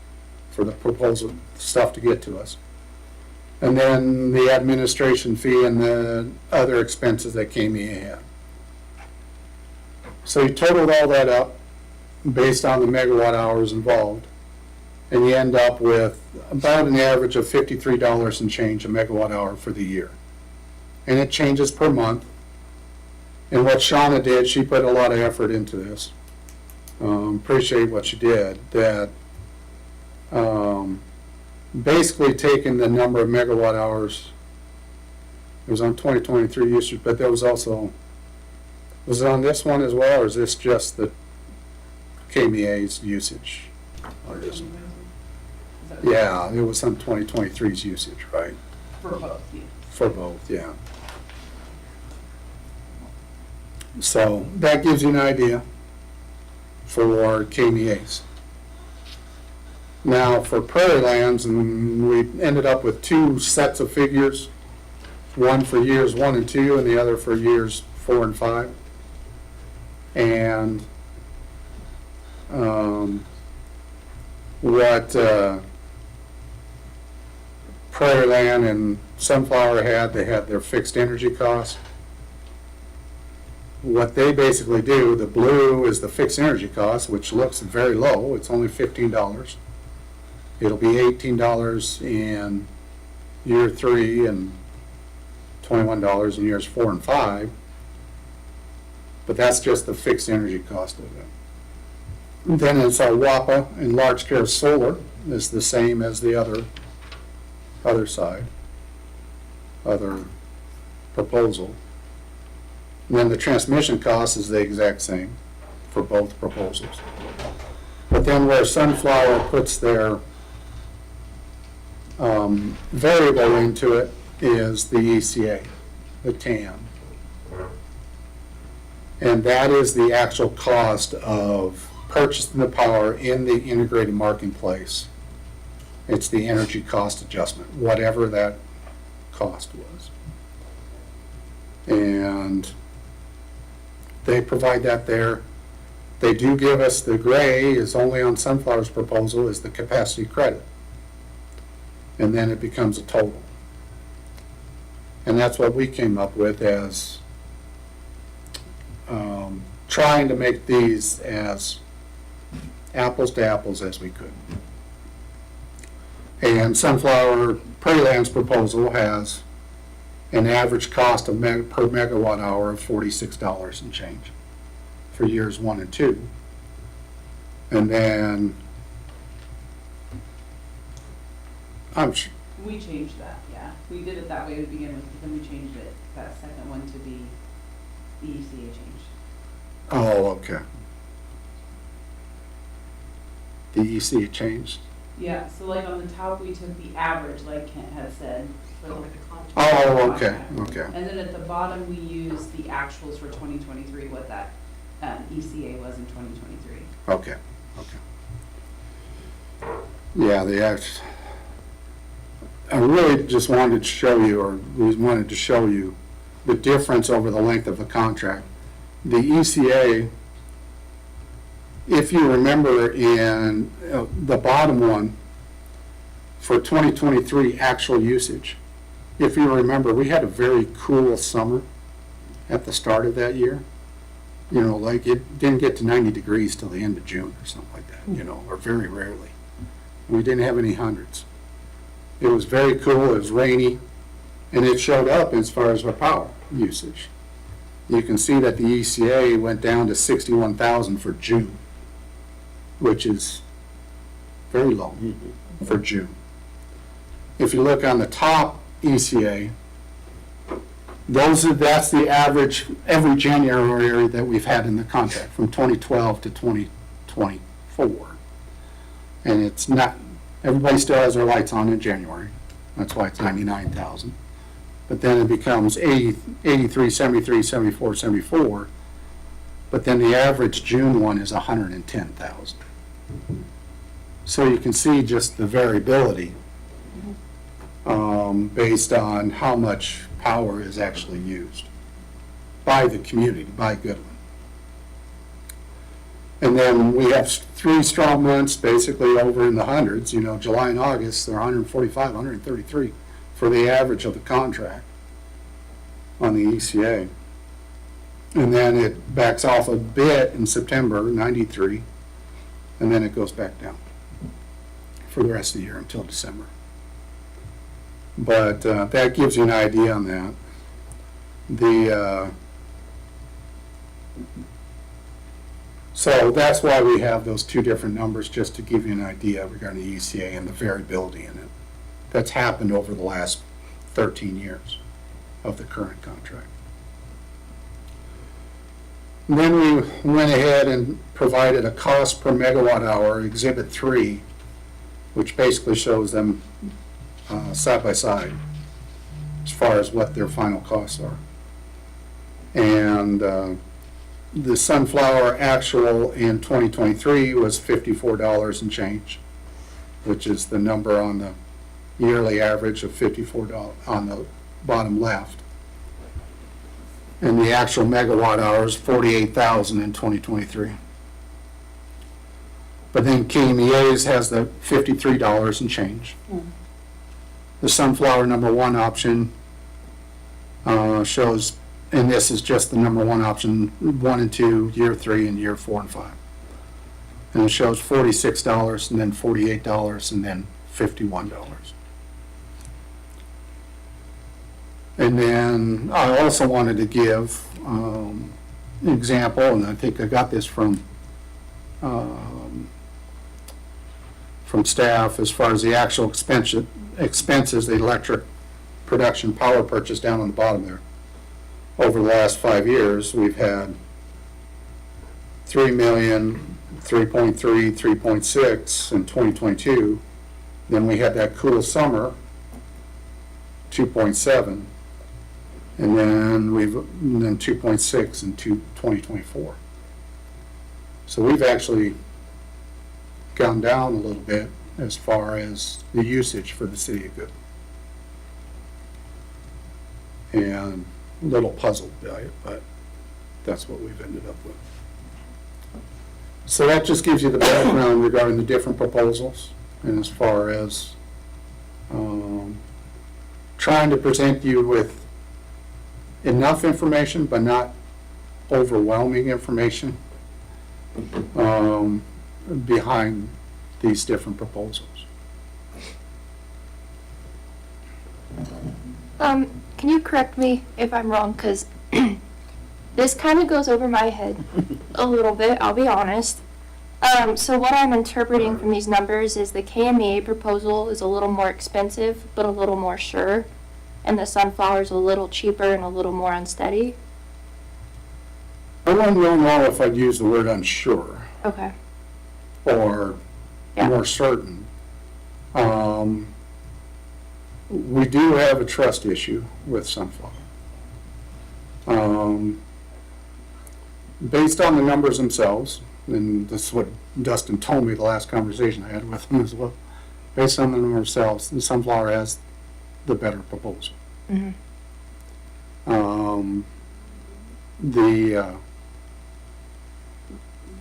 for the proposal stuff to get to us. And then the administration fee and the other expenses that KMEA had. So you totaled all that up based on the megawatt hours involved, and you end up with about an average of $53 and change a megawatt hour for the year. And it changes per month. And what Shauna did, she put a lot of effort into this. Appreciate what she did. That basically taking the number of megawatt hours, it was on 2023 usage, but there was also, was it on this one as well, or is this just the KMEA's usage? Or is it? Yeah, it was on 2023's usage, right? For both, yeah. For both, yeah. So that gives you an idea for KMEAs. Now for Prairie Lands, and we ended up with 2 sets of figures, one for years 1 and 2, and the other for years 4 and 5. And what Prairie Land and Sunflower had, they had their fixed energy costs, what they basically do, the blue is the fixed energy cost, which looks very low. It's only $15. It'll be $18 in year 3 and $21 in years 4 and 5. But that's just the fixed energy cost of it. And then it's our WAPA and large scale solar is the same as the other side, other proposal. And then the transmission cost is the exact same for both proposals. But then where Sunflower puts their variable into it is the ECA, the TAM. And that is the actual cost of purchasing the power in the integrated marketplace. It's the energy cost adjustment, whatever that cost was. And they provide that there. They do give us the gray is only on Sunflower's proposal is the capacity credit. And then it becomes a total. And that's what we came up with as trying to make these as apples to apples as we could. And Sunflower Prairie Land's proposal has an average cost of per megawatt hour of $46 and change for years 1 and 2. And then We changed that, yeah. We did it that way to begin with, but then we changed it, that second one to be the ECA change. oh, okay. The EC changed. Yeah, so like on the top, we took the average, like Kent had said, for the contract. Oh, okay, okay. And then at the bottom, we used the actuals for 2023, what that ECA was in 2023. Okay, okay. Yeah, I really just wanted to show you, or we wanted to show you the difference over the length of the contract. The ECA, if you remember in the bottom one, for 2023 actual usage, if you remember, we had a very cool summer at the start of that year. You know, like it didn't get to 90 degrees till the end of June or something like that, you know, or very rarely. We didn't have any hundreds. It was very cool, it was rainy, and it showed up as far as our power usage. You can see that the ECA went down to 61,000 for June, which is very low for June. If you look on the top ECA, that's the average every January that we've had in the contract from 2012 to 2024. And it's not, everybody still has their lights on in January. That's why it's 99,000. But then it becomes 80, 83, 73, 74, 74. But then the average June one is 110,000. So you can see just the variability based on how much power is actually used by the community, by Goodland. And then we have 3 strong months basically over in the hundreds, you know, July and August, they're 145, 133 for the average of the contract on the ECA. And then it backs off a bit in September, 93, and then it goes back down for the rest of the year until December. But that gives you an idea on that. So that's why we have those 2 different numbers, just to give you an idea regarding the ECA and the variability in it. That's happened over the last 13 years of the current contract. And then we went ahead and provided a cost per megawatt hour, Exhibit 3, which basically shows them side by side as far as what their final costs are. And the Sunflower actual in 2023 was $54 and change, which is the number on the yearly average of $54 on the bottom left. And the actual megawatt hours, 48,000 in 2023. But then KMEA's has the $53 and change. The Sunflower number 1 option shows And this is just the number one option, 1 and 2, year 3, and year 4 and 5. And it shows $46, and then $48, and then $51. And then I also wanted to give an example, and I think I got this from staff as far as the actual expenses, the electric production power purchase down on the bottom there. Over the last 5 years, we've had 3 million, 3.3, 3.6 in 2022. Then we had that cool summer, 2.7, and then 2.6 in 2024. So we've actually gone down a little bit as far as the usage for the city of Goodland. And a little puzzled by it, but that's what we've ended up with. So that just gives you the background regarding the different proposals, and as far as trying to present you with enough information, but not overwhelming information behind these different proposals. Can you correct me if I'm wrong? Because this kind of goes over my head a little bit, I'll be honest. So what I'm interpreting from these numbers is the KMEA proposal is a little more expensive, but a little more sure, and the Sunflower's a little cheaper and a little more unsteady. I don't know if I'd use the word unsure Okay. or Yeah. more certain. We do have a trust issue with Sunflower. Based on the numbers themselves, and this is what Dustin told me the last conversation I had with him as well, based on the numbers themselves, the Sunflower has the better proposal. Mhm.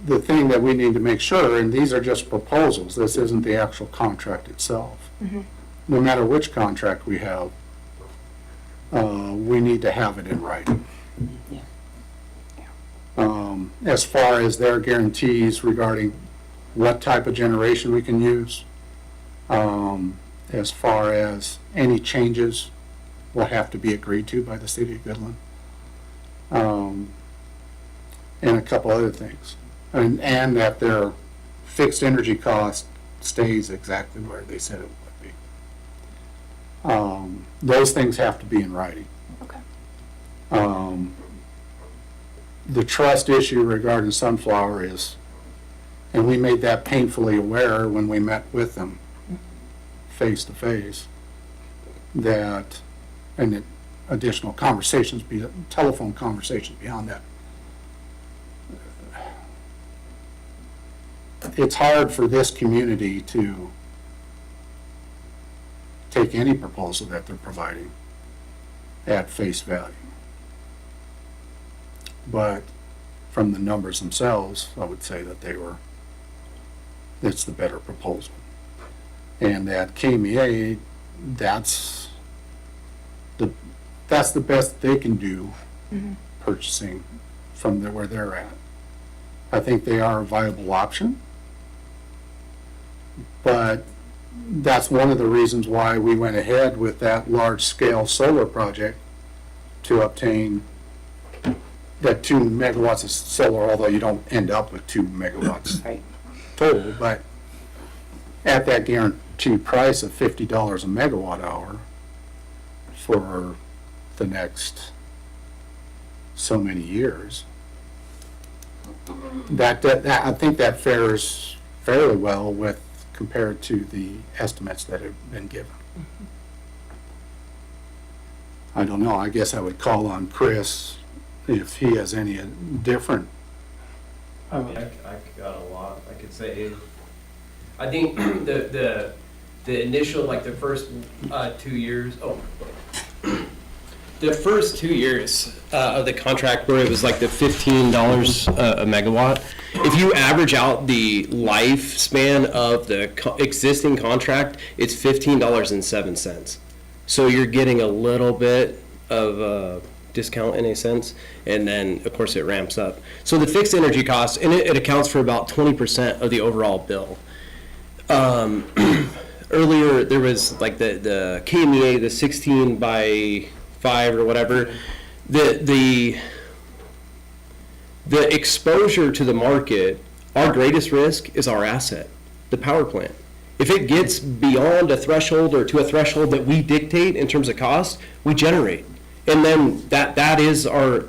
The thing that we need to make sure, and these are just proposals, this isn't the actual contract itself. Mhm. No matter which contract we have, we need to have it in writing. As far as their guarantees regarding what type of generation we can use, as far as any changes will have to be agreed to by the city of Goodland, and a couple other things. And that their fixed energy cost stays exactly where they said it would be. Those things have to be in writing. Okay. The trust issue regarding Sunflower is, and we made that painfully aware when we met with them face to face, that, and additional conversations, telephone conversations beyond that. It's hard for this community to take any proposal that they're providing at face value. But from the numbers themselves, I would say that it's the better proposal. And at KMEA, that's the best they can do purchasing from where they're at. I think they are a viable option. But that's one of the reasons why we went ahead with that large-scale solar project to obtain that 2 megawatts of solar, although you don't end up with 2 megawatts Right. total, but at that guaranteed price of $50 a megawatt hour for the next so many years, that I think that fares fairly well with compared to the estimates that have been given. I don't know, I guess I would call on Chris if he has any different. I mean, I got a lot. I could say, I think the initial, like the first 2 years. The first 2 years of the contract where it was like the $15 a megawatt. If you average out the lifespan of the existing contract, it's $15.07. So you're getting a little bit of discount in a sense, and then, of course, it ramps up. So the fixed energy cost, and it accounts for about 20% of the overall bill. Earlier, there was like the KMEA, the 16 by 5 or whatever. The exposure to the market, our greatest risk is our asset, the power plant. If it gets beyond a threshold or to a threshold that we dictate in terms of cost, we generate. And then that is our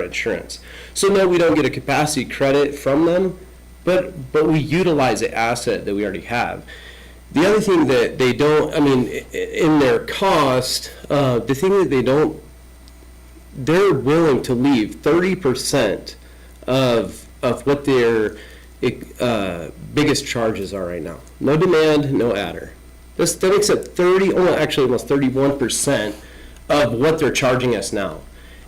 insurance. So no, we don't get a capacity credit from them, but we utilize the asset that we already have. The other thing that they don't, I mean, in their cost, the thing that they don't, they're willing to leave 30% of what their biggest charges are right now. No demand, no adder. That makes it almost 31% of what they're charging us now.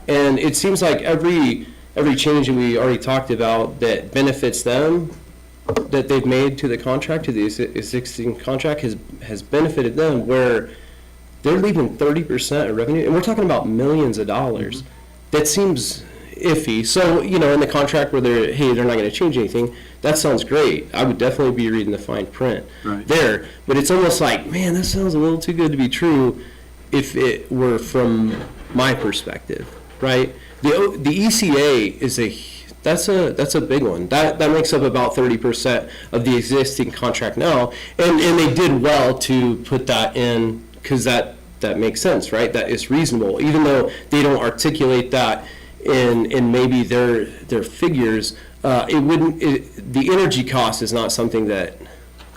And it seems like every change that we already talked about that benefits them, that they've made to the contract, to the existing contract, has benefited them, where they're leaving 30% of revenue, and we're talking about millions of dollars. That seems iffy. So, in the contract where they're not going to change anything, that sounds great. I would definitely be reading the fine print there. But it's almost like, man, that sounds a little too good to be true if it were from my perspective, right? The ECA is that's a big one. That makes up about 30% of the existing contract now, and they did well to put that in, because that makes sense, right? That is reasonable, even though they don't articulate that in maybe their figures. The energy cost is not something that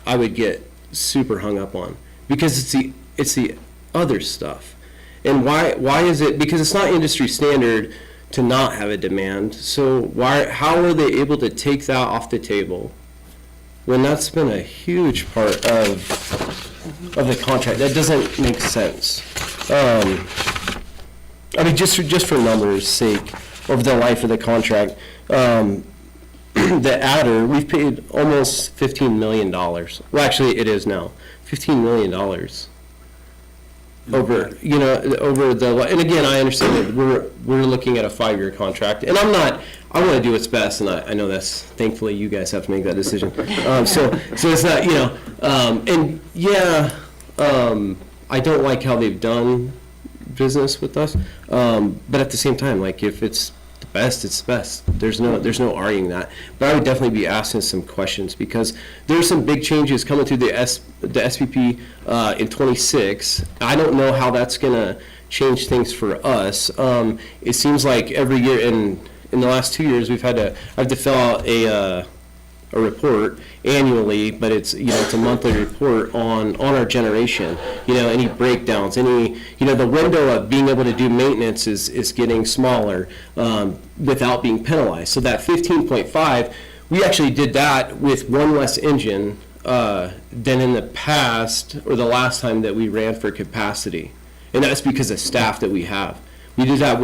I would get super hung up on, because it's the other stuff. And why is it? Because it's not industry standard to not have a demand. So how are they able to take that off the table when that's been a huge part of the contract? That doesn't make sense. I mean, just for numbers' sake, over the life of the contract, the adder, we've paid almost $15 million. Well, actually, it is now $15 million. Over the, and again, I understand that we're looking at a 5-year contract, and I want to do what's best, and I know that's, thankfully, you guys have to make that decision. So it's not, and yeah, I don't like how they've done business with us, but at the same time, like, if it's the best, it's the best. There's no arguing that. But I would definitely be asking some questions, because there's some big changes coming through the SPP in 26. I don't know how that's going to change things for us. It seems like every year, in the last 2 years, I have to fill out a report annually, but it's a monthly report on our generation. Any breakdowns, the window of being able to do maintenance is getting smaller without being penalized. So that 15.5, we actually did that with one less engine than in the past, or the last time that we ran for capacity, and that's because of staff that we have. We did that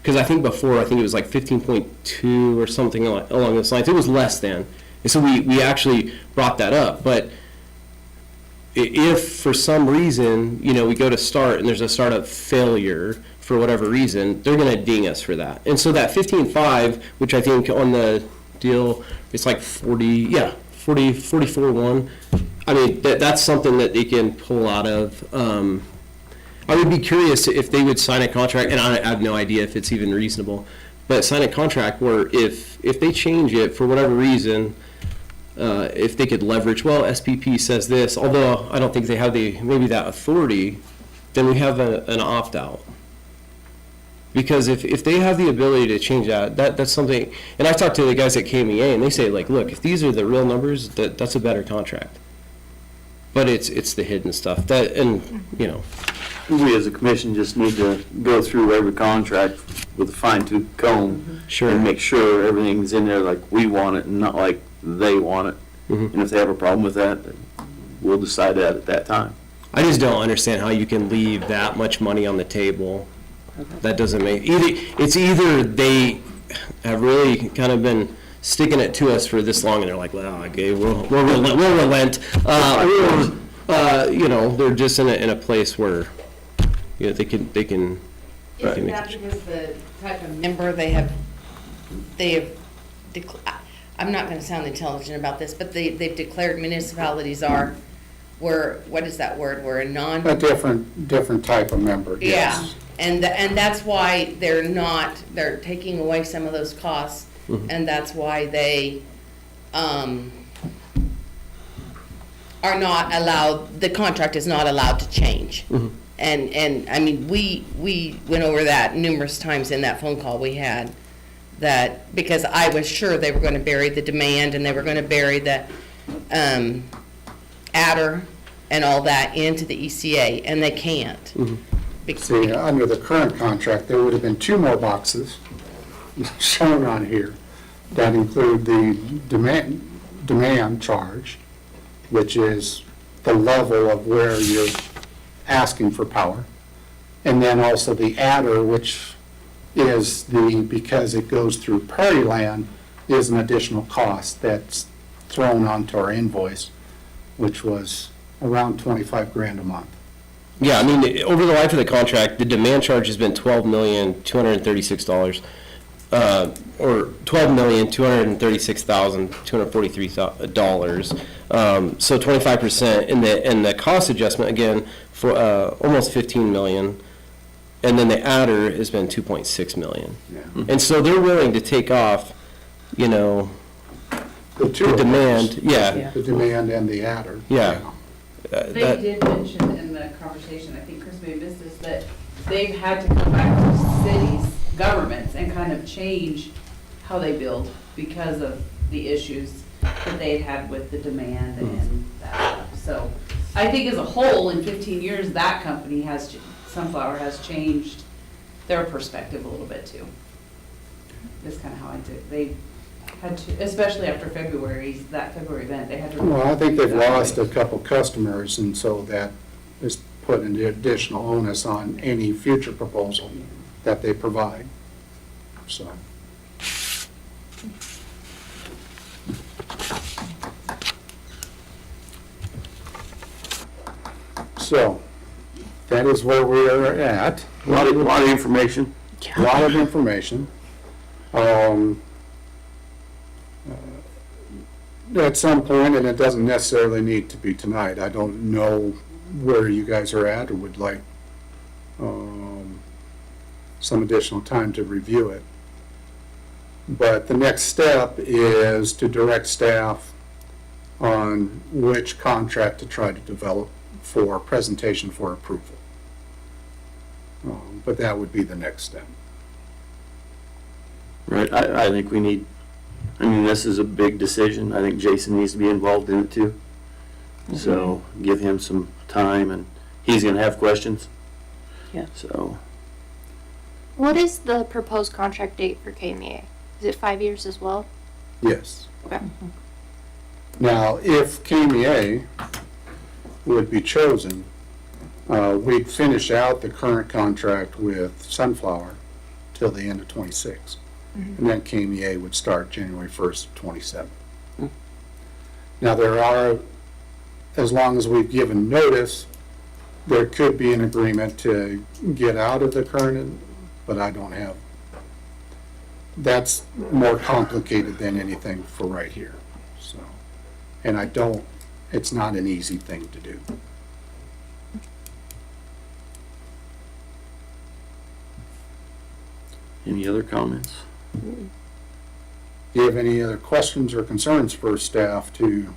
because I think before, it was like 15.2 or something along those lines. It was less than. And so we actually brought that up. But if for some reason, we go to start and there's a startup failure for whatever reason, they're going to ding us for that. And so that 15.5, which I think on the deal, it's like 44.1. I mean, that's something that they can pull out of. I would be curious if they would sign a contract, and I have no idea if it's even reasonable, but sign a contract where if they change it for whatever reason, if they could leverage, well, SPP says this, although I don't think they have maybe that authority, then we have an opt-out. Because if they have the ability to change that's something, and I've talked to the guys at KMEA, and they say, like, look, if these are the real numbers, that's a better contract. But it's the hidden stuff, We as a commission just need to go through every contract with a fine-tooth comb. Sure. And make sure everything's in there like we want it and not like they want it. Mm-hmm. And if they have a problem with that, then we'll decide that at that time. I just don't understand how you can leave that much money on the table. That doesn't make, either they have really kind of been sticking it to us for this long, and they're like, well, okay, we'll relent. They're just in a place where they can. Isn't that because the type of member they have, I'm not gonna sound intelligent about this, but they've declared municipalities are, what is that word, we're a non. A different type of member, Yeah, yes. and that's why they're taking away some of those costs, and that's why they, are not allowed, the contract is not allowed to change. And, I mean, we went over that numerous times in that phone call we had, that, because I was sure they were gonna bury the demand, and they were gonna bury the, adder and all that into the ECA, and they can't. See, under the current contract, there would have been 2 more boxes shown on here that include the demand charge, which is the level of where you're asking for power. And then also the adder, which is because it goes through prairie land, is an additional cost that's thrown onto our invoice, which was around 25 grand a month. Yeah, I mean, over the life of the contract, the demand charge has been $12,236, or $12,236,243. So 25%, and the cost adjustment again for almost $15 million, and then the adder has been $2.6 million. Yeah. And so they're willing to take off, you know, The two the of demand. those, Yeah, the demand and the adder. Yeah. They that- did mention in the conversation, I think Chris may have missed this, that they've had to come back to cities, governments, and kind of change how they build because of the issues that they'd had with the demand and that stuff. So I think as a whole, in 15 years, that company Sunflower has changed their perspective a little bit too. That's kind of how I did. They had to, especially after that February event, they had to. Well, I think they've lost a couple customers, and so that is putting the additional onus on any future proposal that they provide, so. So, that is where we are at. A lot of information. A lot of information. At some point, and it doesn't necessarily need to be tonight, I don't know where you guys are at or would like some additional time to review it. But the next step is to direct staff on which contract to try to develop for presentation for approval. But that would be the next step. Right, I think we need, I mean, this is a big decision. I think Jason needs to be involved in it too. So give him some time, and he's gonna have questions. Yeah. So, What is the proposed contract date for KMEA? Is it 5 years as well? Yes. Okay. Now, if KMEA would be chosen, we'd finish out the current contract with Sunflower till the end of '26. And then KMEA would start January 1st of '27. Now, there are, as long as we've given notice, there could be an agreement to get out of the current, but I don't have, that's more complicated than anything for right here, so. And it's not an easy thing to do. any other comments? Do you have any other questions or concerns for staff to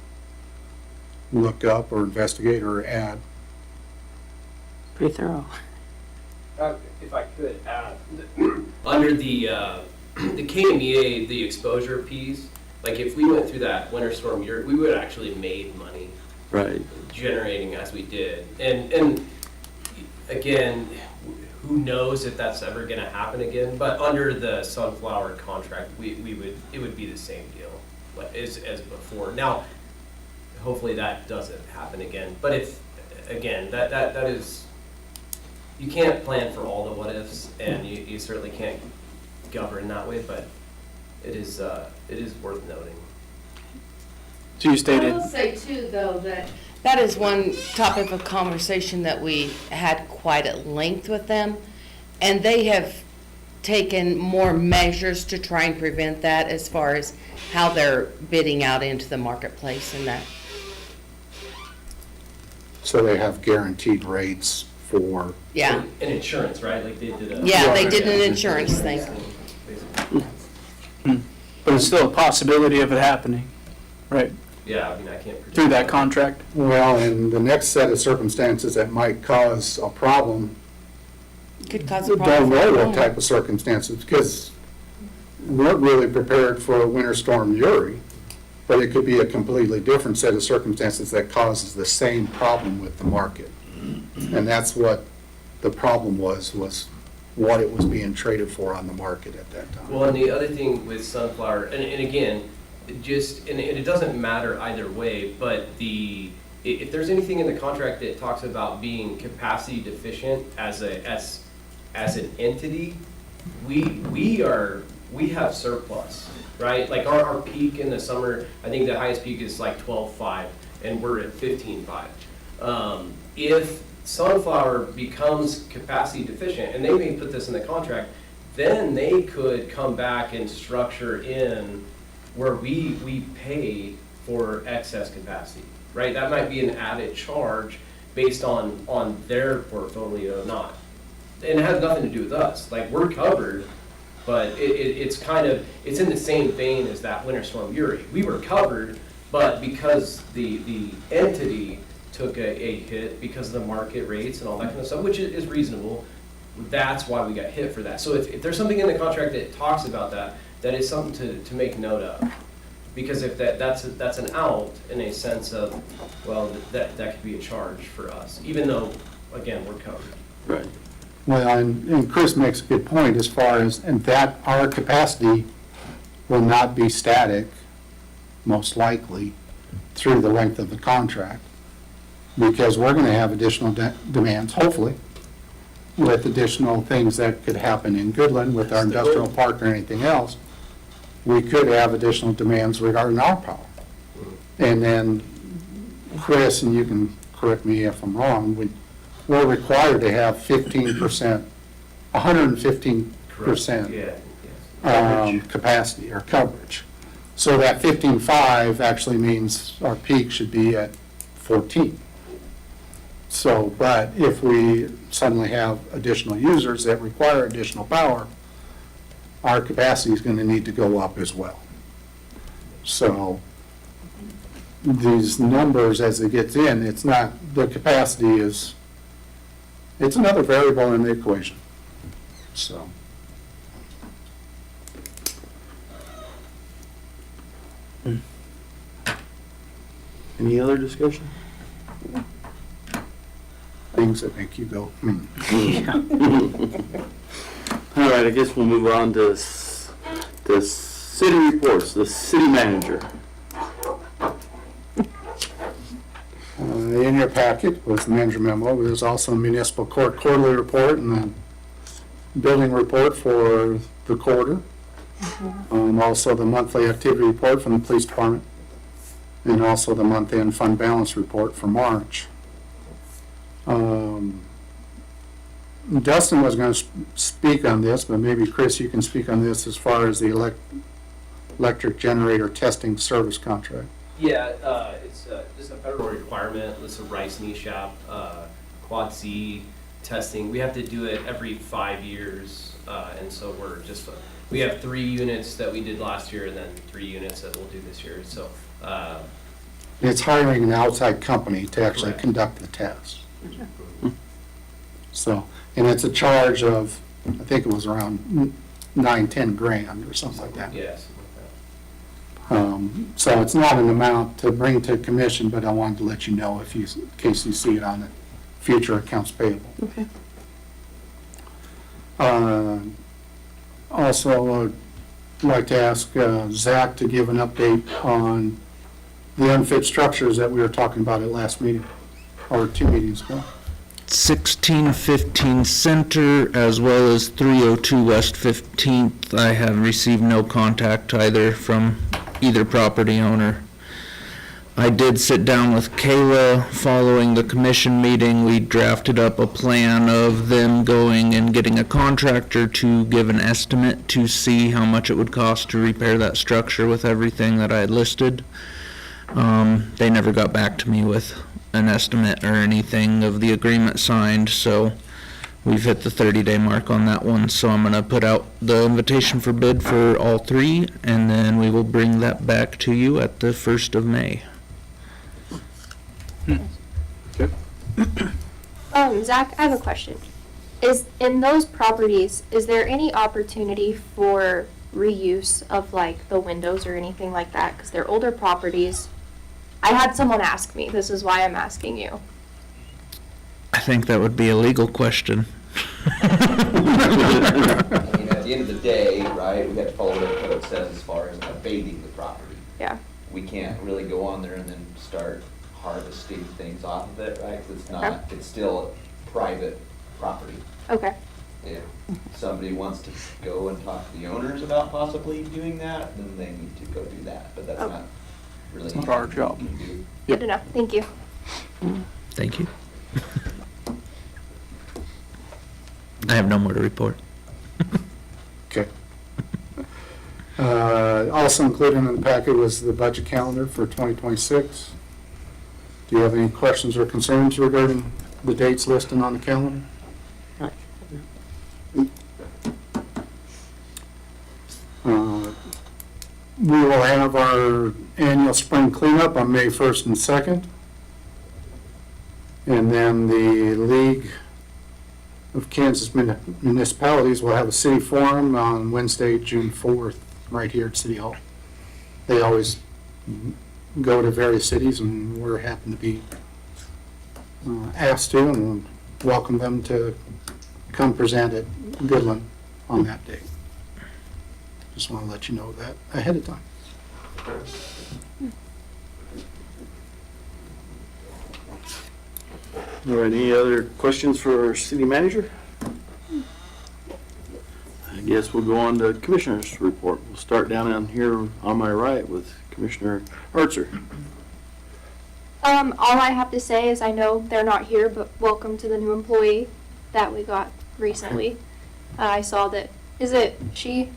look up or investigate or add? Pretty thorough. If I could add, under the KMEA, the exposure piece, like if we went through that winter storm year, we would actually made money Right. generating as we did. And again, who knows if that's ever gonna happen again, but under the Sunflower contract, it would be the same deal like as before. Now, hopefully that doesn't happen again, but if, again, that is, you can't plan for all the what ifs, and you certainly can't govern that way, but it is worth noting. So you I stated, will say too, though, that is one topic of conversation that we had quite at length with them. And they have taken more measures to try and prevent that as far as how they're bidding out into the marketplace and that. So they have guaranteed rates for, Yeah, And insurance, right? Like they did a. yeah, they did an insurance thing. But it's still a possibility of it happening, right, Yeah, I mean, I can't predict. through that contract. well, and the next set of circumstances that might cause a problem, Could cause a don't problem. know for what them. type of circumstances, because we weren't really prepared for Winter Storm Uri, but it could be a completely different set of circumstances that causes the same problem with the market. And that's what the problem was what it was being traded for on the market at that time. Well, and the other thing with Sunflower, and again, and it doesn't matter either way, but if there's anything in the contract that talks about being capacity deficient as an entity, we have surplus, right? Like our peak in the summer, I think the highest peak is like 12.5, and we're at 15.5. If Sunflower becomes capacity deficient, and they may put this in the contract, then they could come back and structure in where we pay for excess capacity, right? That might be an added charge based on their portfolio or not. And it has nothing to do with us. Like, we're covered, but it's in the same vein as that Winter Storm Uri. We were covered, but because the entity took a hit because of the market rates and all that kind of stuff, which is reasonable, that's why we got hit for that. So if there's something in the contract that talks about that, that is something to make note of. Because if that's an out in a sense of, well, that could be a charge for us, even though, again, we're covered. Right. Well, and Chris makes a good point as far as, and that our capacity will not be static, most likely, through the length of the contract, because we're going to have additional demands, hopefully, with additional things that could happen in Goodland with our industrial park or anything else. We could have additional demands regarding our power. And then, Chris, and you can correct me if I'm wrong, we're required to have 15%, 115% Yeah. capacity or coverage. So that 15.5 actually means our peak should be at 14. So, but if we suddenly have additional users that require additional power, our capacity is going to need to go up as well. So these numbers, as it gets in, it's not, the capacity is, it's another variable in the equation. So. Any other discussion? Things that make you go, All right, I guess we'll move on to the city reports, the city manager. In your packet was the manager memo. There's also a municipal court quarterly report and a building report for the quarter. Also the monthly activity report from the police department. And also the month-end fund balance report for March. Dustin was going to speak on this, but maybe Chris, you can speak on this as far as the electric generator testing service contract. Yeah, it's just a federal requirement. It's a RICE NESHAP, Quad C testing. We have to do it every 5 years, and so we have 3 units that we did last year, and then 3 units that we'll do this year. So. It's hiring an outside company to actually Correct. conduct the test. So, and it's a charge of, I think it was around 9-10 grand or something like that. Yes. So it's not an amount to bring to commission, but I wanted to let you know in case you see it on the future accounts payable. Okay. Also, I'd like to ask Zach to give an update on the unfit structures that we were talking about at last meeting, or 2 meetings ago. 1615 Center as well as 302 West 15th. I have received no contact either from either property owner. I did sit down with Kayla following the commission meeting. We drafted up a plan of them going and getting a contractor to give an estimate to see how much it would cost to repair that structure with everything that I had listed. They never got back to me with an estimate or anything of the agreement signed, so we've hit the 30-day mark on that one. So I'm gonna put out the invitation for bid for all three, and then we will bring that back to you at the 1st of May. Zach, I have a question. Is, in those properties, is there any opportunity for reuse of like the windows or anything like that? Because they're older properties. I had someone ask me, this is why I'm asking you. I think that would be a legal question. I mean, at the end of the day, right, we have to follow what it says as far as abating the property. Yeah. We can't really go on there and then start harvesting things off of it, right? 'Cause it's not, it's still private property. Okay. If somebody wants to go and talk to the owners about possibly doing that, then they need to go do that, but that's not really. It's not our job. anything we can do. Good enough. Thank you. Thank you. I have no more to report. Okay. Also included in the packet was the budget calendar for 2026. Do you have any questions or concerns regarding the dates listed on the calendar? We will have our annual spring cleanup on May 1st and 2nd. And then the League of Kansas Municipalities will have a city forum on Wednesday, June 4th, right here at City Hall. They always go to various cities, and we're happy to be asked to, and welcome them to come present at Goodland on that day. Just want to let you know that ahead of time. Are there any other questions for our city manager? I guess we'll go on to Commissioner's report. We'll start down here on my right with Commissioner Hartzer. All I have to say is I know they're not here, but welcome to the new employee that we got recently. I saw that, is it she?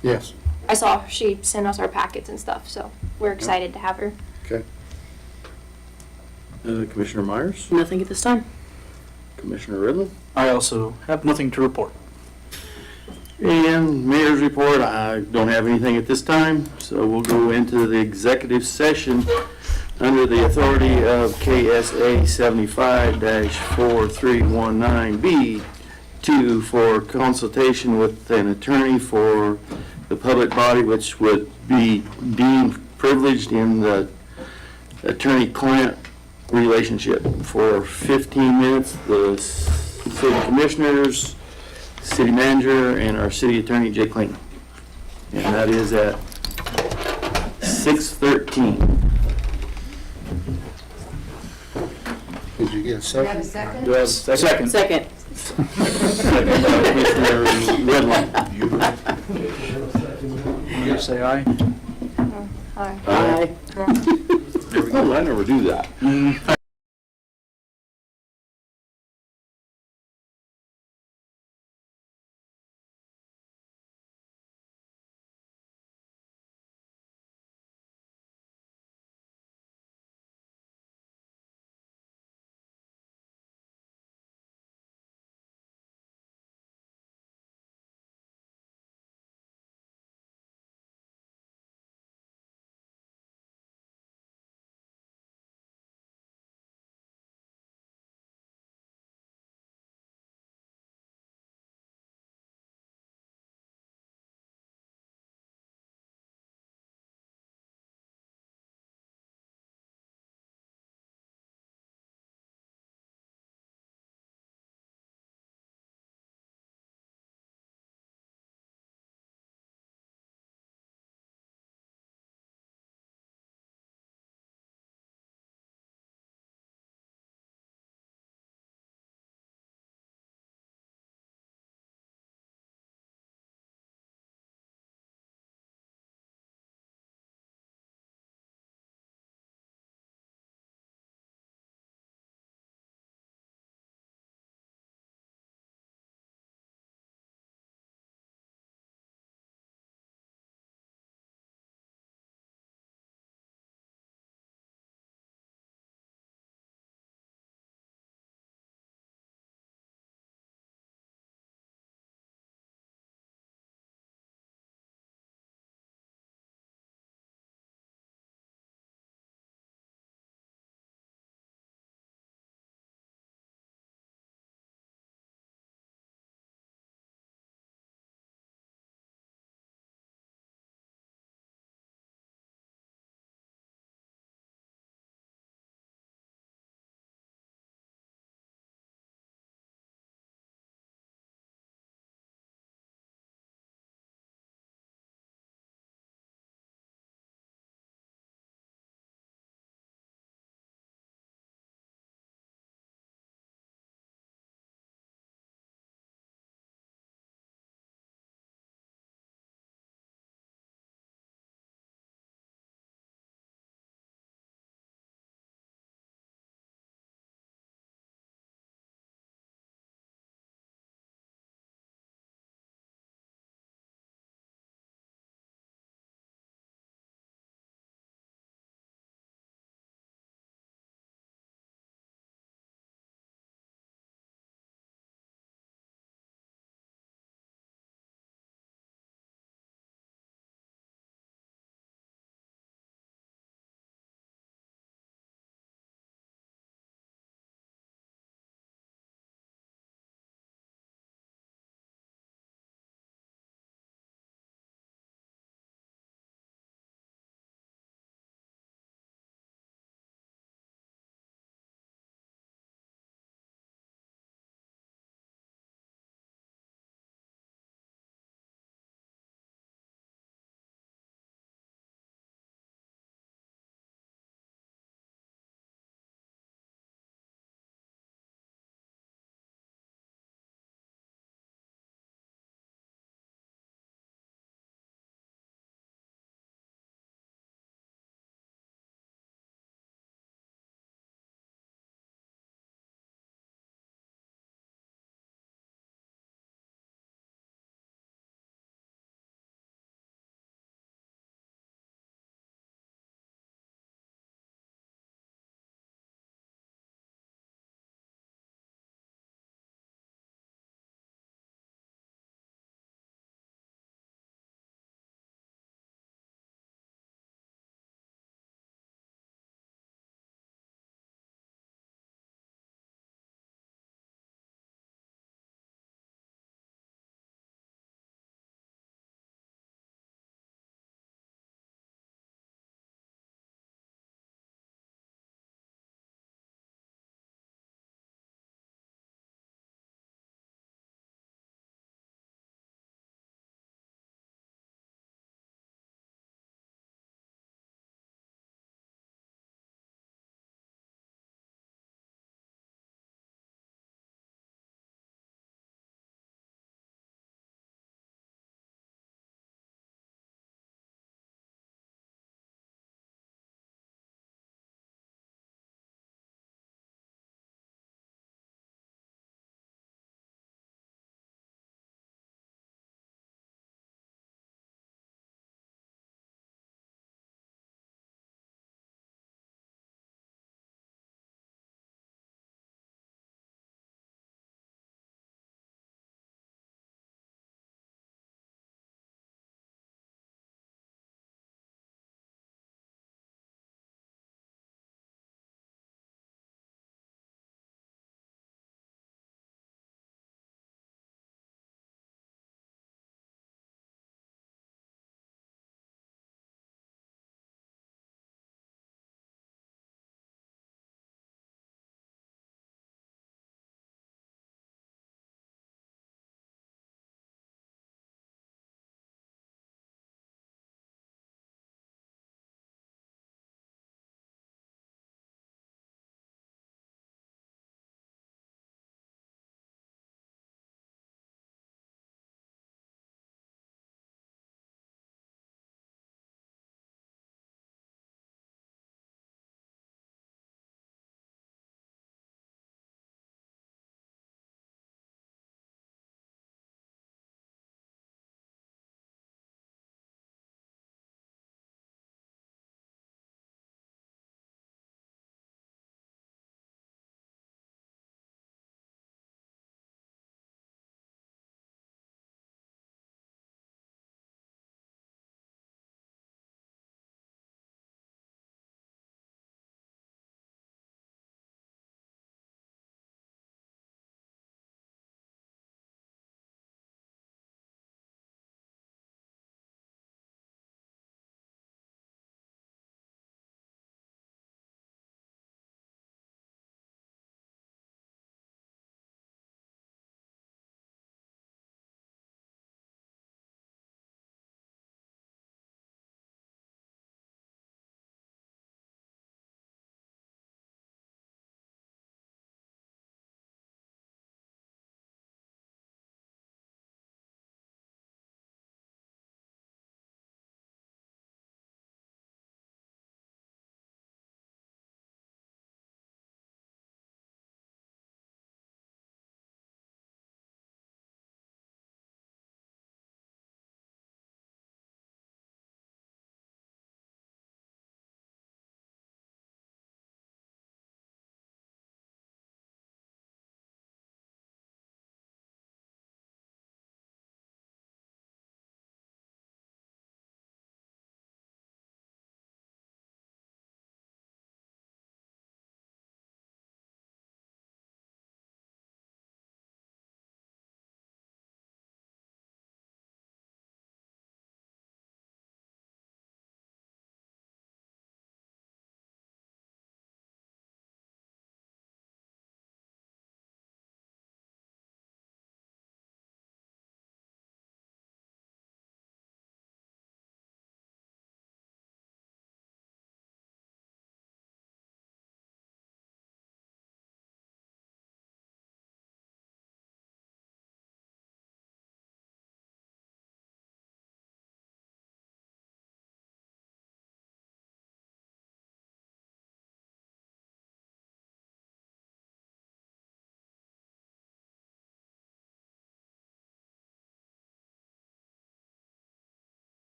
Yes. I saw she sent us our packets and stuff, so we're excited to have her. Okay. Commissioner Myers, Nothing at this time. Commissioner Ridley, I also have nothing to report. and Mayor's report. I don't have anything at this time, so we'll go into the executive session under the authority of KSA 75-4319B2 for consultation with an attorney for the public body, which would be deemed privileged in the attorney-client relationship. For 15 minutes, the city commissioners, city manager, and our city attorney, Jay Clayton. And that is at 6:13. Did you get a second? second? Do I have a second? Second. Second. Second by Commissioner Redline. You say aye? Hi. Aye. Oh, I never do that.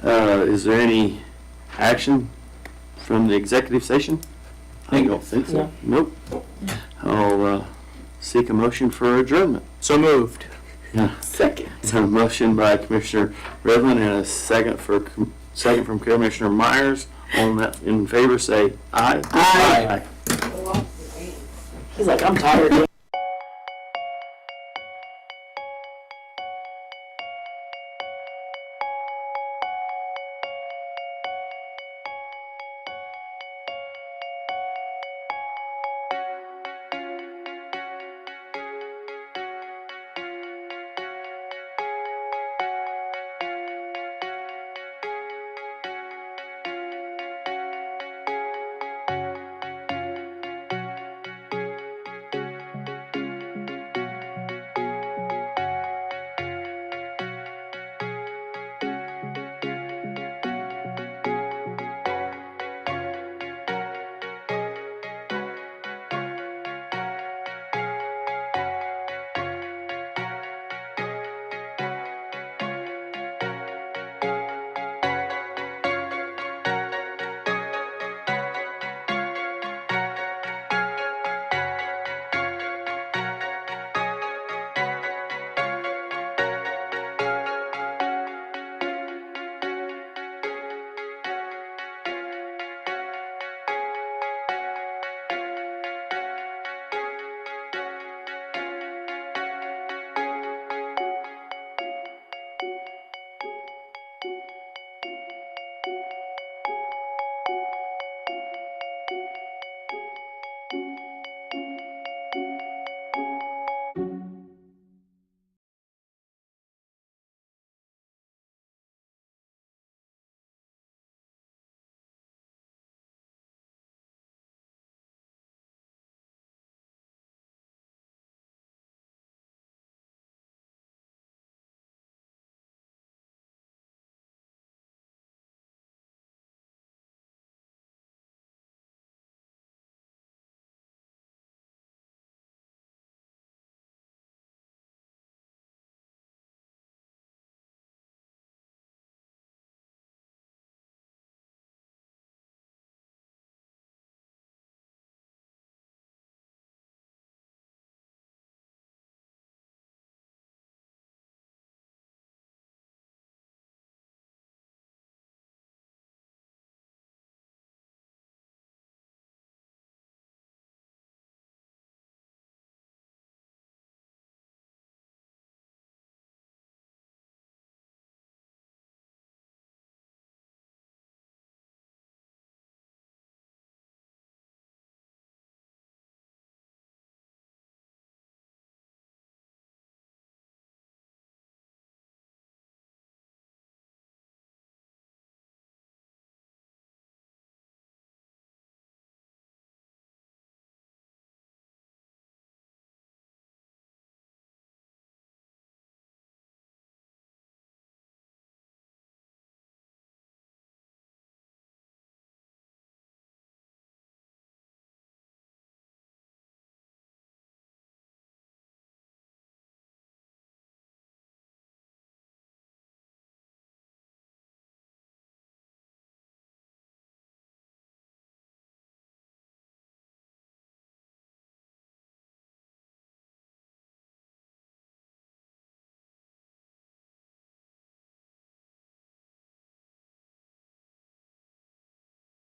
Is there any action from the executive session? I don't think so. Nope. I'll seek a motion for adjournment. So moved. Second. A motion by Commissioner Redmond and a second from Commissioner Myers. All in favor, say aye. Aye. He's like, I'm tired.